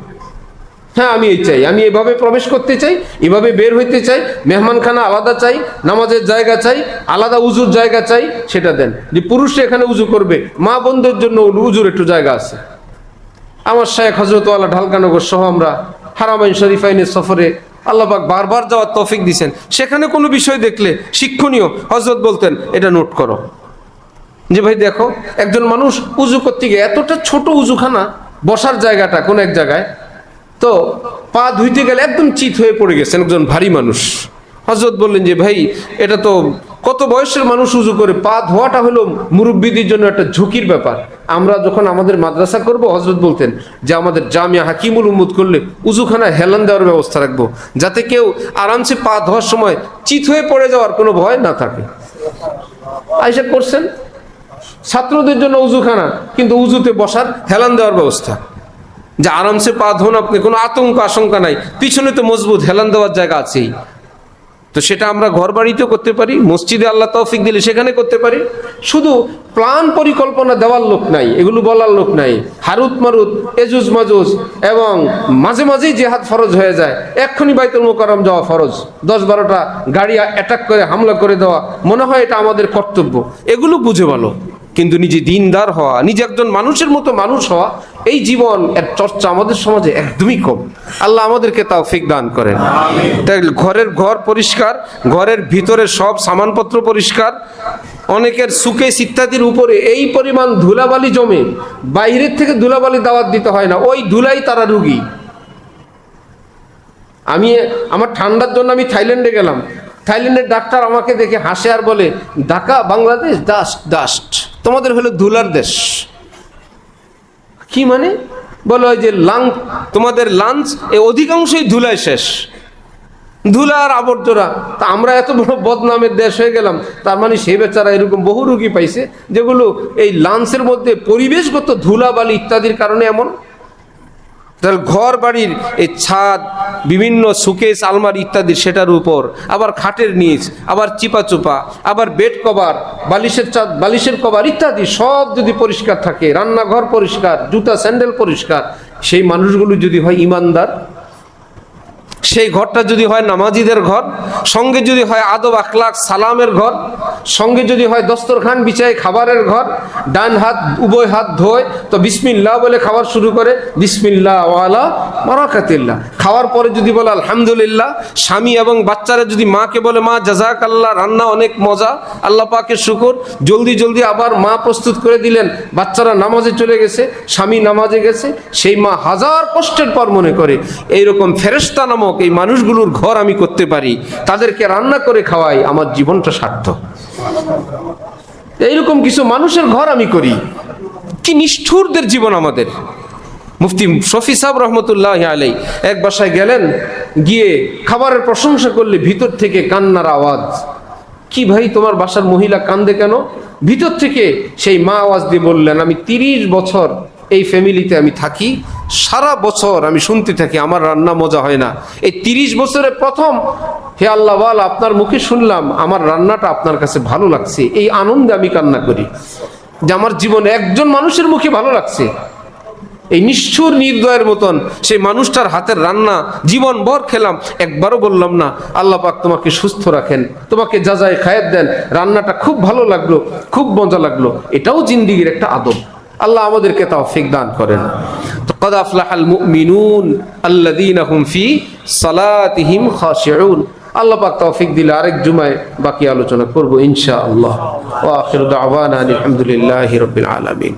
হ্যাঁ আমি এই চাই, আমি এভাবে প্রবেশ করতে চাই, এভাবে বের হইতে চাই, মেহমানখানা আলাদা চাই, নামাজের জায়গা চাই, আলাদা উজুর জায়গা চাই, সেটা দেন। যে পুরুষরা এখানে উজু করবে, মা বোনদের জন্য উজুর একটু জায়গা আছে। আমার শায়েখ হযরত ওয়ালা ঢালকানগর সহ আমরা হারামাইন শরীফাইনের সফরে আল্লাহ পাক বারবার যাওয়ার তৌফিক দিয়েছেন। সেখানে কোনো বিষয় দেখলে শিক্ষণীয়, হযরত বলতেন এটা নোট করো, যে ভাই দেখো একজন মানুষ উজু করতে গিয়ে এতটা ছোট উজুখানা, বসার জায়গাটা কোন এক জায়গায়, তো পা ধুইতে গেলে একদম চিত হয়ে পড়ে গেছেন একজন ভারী মানুষ। হযরত বললেন যে ভাই এটা তো কত বয়সের মানুষ উজু করে, পা ধোয়াটা হলো মুরব্বীদের জন্য একটা ঝুঁকির ব্যাপার। আমরা যখন আমাদের মাদ্রাসা করব, হযরত বলতেন যে আমাদের জামিয়া হাকিমুল উম্মত করলে উজুখানা হেলান দেওয়ার ব্যবস্থা রাখবো, যাতে কেউ আরামসে পা ধোয়ার সময় চিত হয়ে পড়ে যাওয়ার কোনো ভয় না থাকে। আয়েশা করছেন ছাত্রদের জন্য উজুখানা, কিন্তু উজুতে বসার হেলান দেওয়ার ব্যবস্থা, যে আরামসে পা ধোন, আপনি কোনো আতঙ্ক আশঙ্কা নাই, পিছনে তো মজবুত হেলান দেওয়ার জায়গা আছেই। তো সেটা আমরা ঘর বাড়িতেও করতে পারি, মসজিদে আল্লাহ তৌফিক দিলে সেখানে করতে পারি। শুধু প্ল্যান পরিকল্পনা দেওয়ার লোক নাই, এগুলো বলার লোক নাই। হারুত মারুত, এজুজ মাজুজ, এবং মাঝে মাঝেই জিহাদ ফরজ হয়ে যায়, এক্ষুনি বাইতুল মুকাররম যাওয়া ফরজ, 10-12টা গাড়ি অ্যাটাক করে হামলা করে দেওয়া, মনে হয় এটা আমাদের কর্তব্য, এগুলো বুঝে ভালো। কিন্তু নিজে দিনদার হওয়া, নিজে একজন মানুষের মতো মানুষ হওয়া, এই জীবন এর চর্চা আমাদের সমাজে একদমই কম। আল্লাহ আমাদেরকে তৌফিক দান করেন। তাই ঘর পরিষ্কার, ঘরের ভিতরে সব সামানপত্র পরিষ্কার। অনেকের সুকেস ইত্যাদির উপরে এই পরিমাণ ধুলাবালি জমে, বাইরের থেকে ধুলাবালি দাওয়াত দিতে হয় না, ওই ধুলাই তারা রুগী। আমার ঠান্ডার জন্য আমি থাইল্যান্ডে গেলাম, থাইল্যান্ডের ডাক্তার আমাকে দেখে হাসে আর বলে, ঢাকা বাংলাদেশ ডাস্ট, তোমাদের হলো ধুলার দেশ। কি মানে? বলে ওই যে তোমাদের লাঞ্চ এই অধিকাংশই ধুলায় শেষ, ধুলার আবর্জনা। তা আমরা এত বড় বদনামের দেশ হয়ে গেলাম, তার মানে সেই বেচারা এরকম বহু রুগী পাইছে যেগুলো এই লাঞ্চের মধ্যে পরিবেশগত ধুলাবালি ইত্যাদির কারণে এমন। তাহলে ঘর বাড়ির এই ছাদ, বিভিন্ন সুকেস আলমারি ইত্যাদি, সেটার উপর আবার খাটের নিচ, আবার চিপা, আবার বেড কভার, বালিশের চাদ, বালিশের কভার ইত্যাদি সব যদি পরিষ্কার থাকে, রান্নাঘর পরিষ্কার, জুতা স্যান্ডেল পরিষ্কার, সেই মানুষগুলো যদি হয় ইমানদার, সেই ঘরটা যদি হয় নামাজিদের ঘর, সঙ্গে যদি হয় আদব আখলাক সালামের ঘর, সঙ্গে যদি হয় দস্তরখান বিছায় খাবারের ঘর, ডান হাত উভয় হাত ধোয় তো বিসমিল্লাহ বলে খাবার শুরু করে, বিসমিল্লাহ ওয়ালা বারাকাতিল্লাহ, খাওয়ার পরে যদি বলে আলহামদুলিল্লাহ, স্বামী এবং বাচ্চারা যদি মাকে বলে মা জাযাকাল্লাহ, রান্না অনেক মজা, আল্লাহ পাকের শুকর, জলদি আবার মা প্রস্তুত করে দিলেন, বাচ্চারা নামাজে চলে গেছে, স্বামী নামাজে গেছে, সেই মা হাজার কষ্টের পর মনে করে এইরকম ফেরেশতা নামক এই মানুষগুলোর ঘর আমি করতে পারি, তাদেরকে রান্না করে খাওয়াই, আমার জীবনটা সার্থক। এইরকম কিছু মানুষের ঘর আমি করি, কি নিষ্ঠুরদের জীবন আমাদের। মুফতি শফি সাহেব রহমতুল্লাহ আলাই এক বাসায় গেলেন, গিয়ে খাবারের প্রশংসা করলে ভিতর থেকে কান্নার আওয়াজ। কি ভাই তোমার বাসার মহিলা কান্দে কেন? ভিতর থেকে সেই মা আওয়াজ দিয়ে বললেন, আমি 30 বছর এই ফ্যামিলিতে আমি থাকি, সারা বছর আমি শুনতে থাকি আমার রান্না মজা হয় না, এই 30 বছরে প্রথম হে আল্লাহ ওয়ালা আপনার মুখে শুনলাম আমার রান্নাটা আপনার কাছে ভালো লাগছে, এই আনন্দে আমি কান্না করি যে আমার জীবনে একজন মানুষের মুখে ভালো লাগছে। এই নিষ্ঠুর নির্দয়ের মতন সেই মানুষটার হাতের রান্না জীবন ভর খেলাম, একবারও বললাম না আল্লাহ পাক তোমাকে সুস্থ রাখেন, তোমাকে যাজায় খায়ের দেন, রান্নাটা খুব ভালো লাগলো, খুব মজা লাগলো। এটাও জিন্দেগির একটা আদব। আল্লাহ আমাদেরকে তৌফিক দান করেন। قد أفلح المؤمنون الذين هم في صلاتهم خاشعون। আল্লাহ পাক তৌফিক দিলে আরেক জুমায় বাকি আলোচনা করব ইনশাআল্লাহ। ওয়া আখিরু দাওয়ানা আলহামদুলিল্লাহি রাব্বিল আলামিন।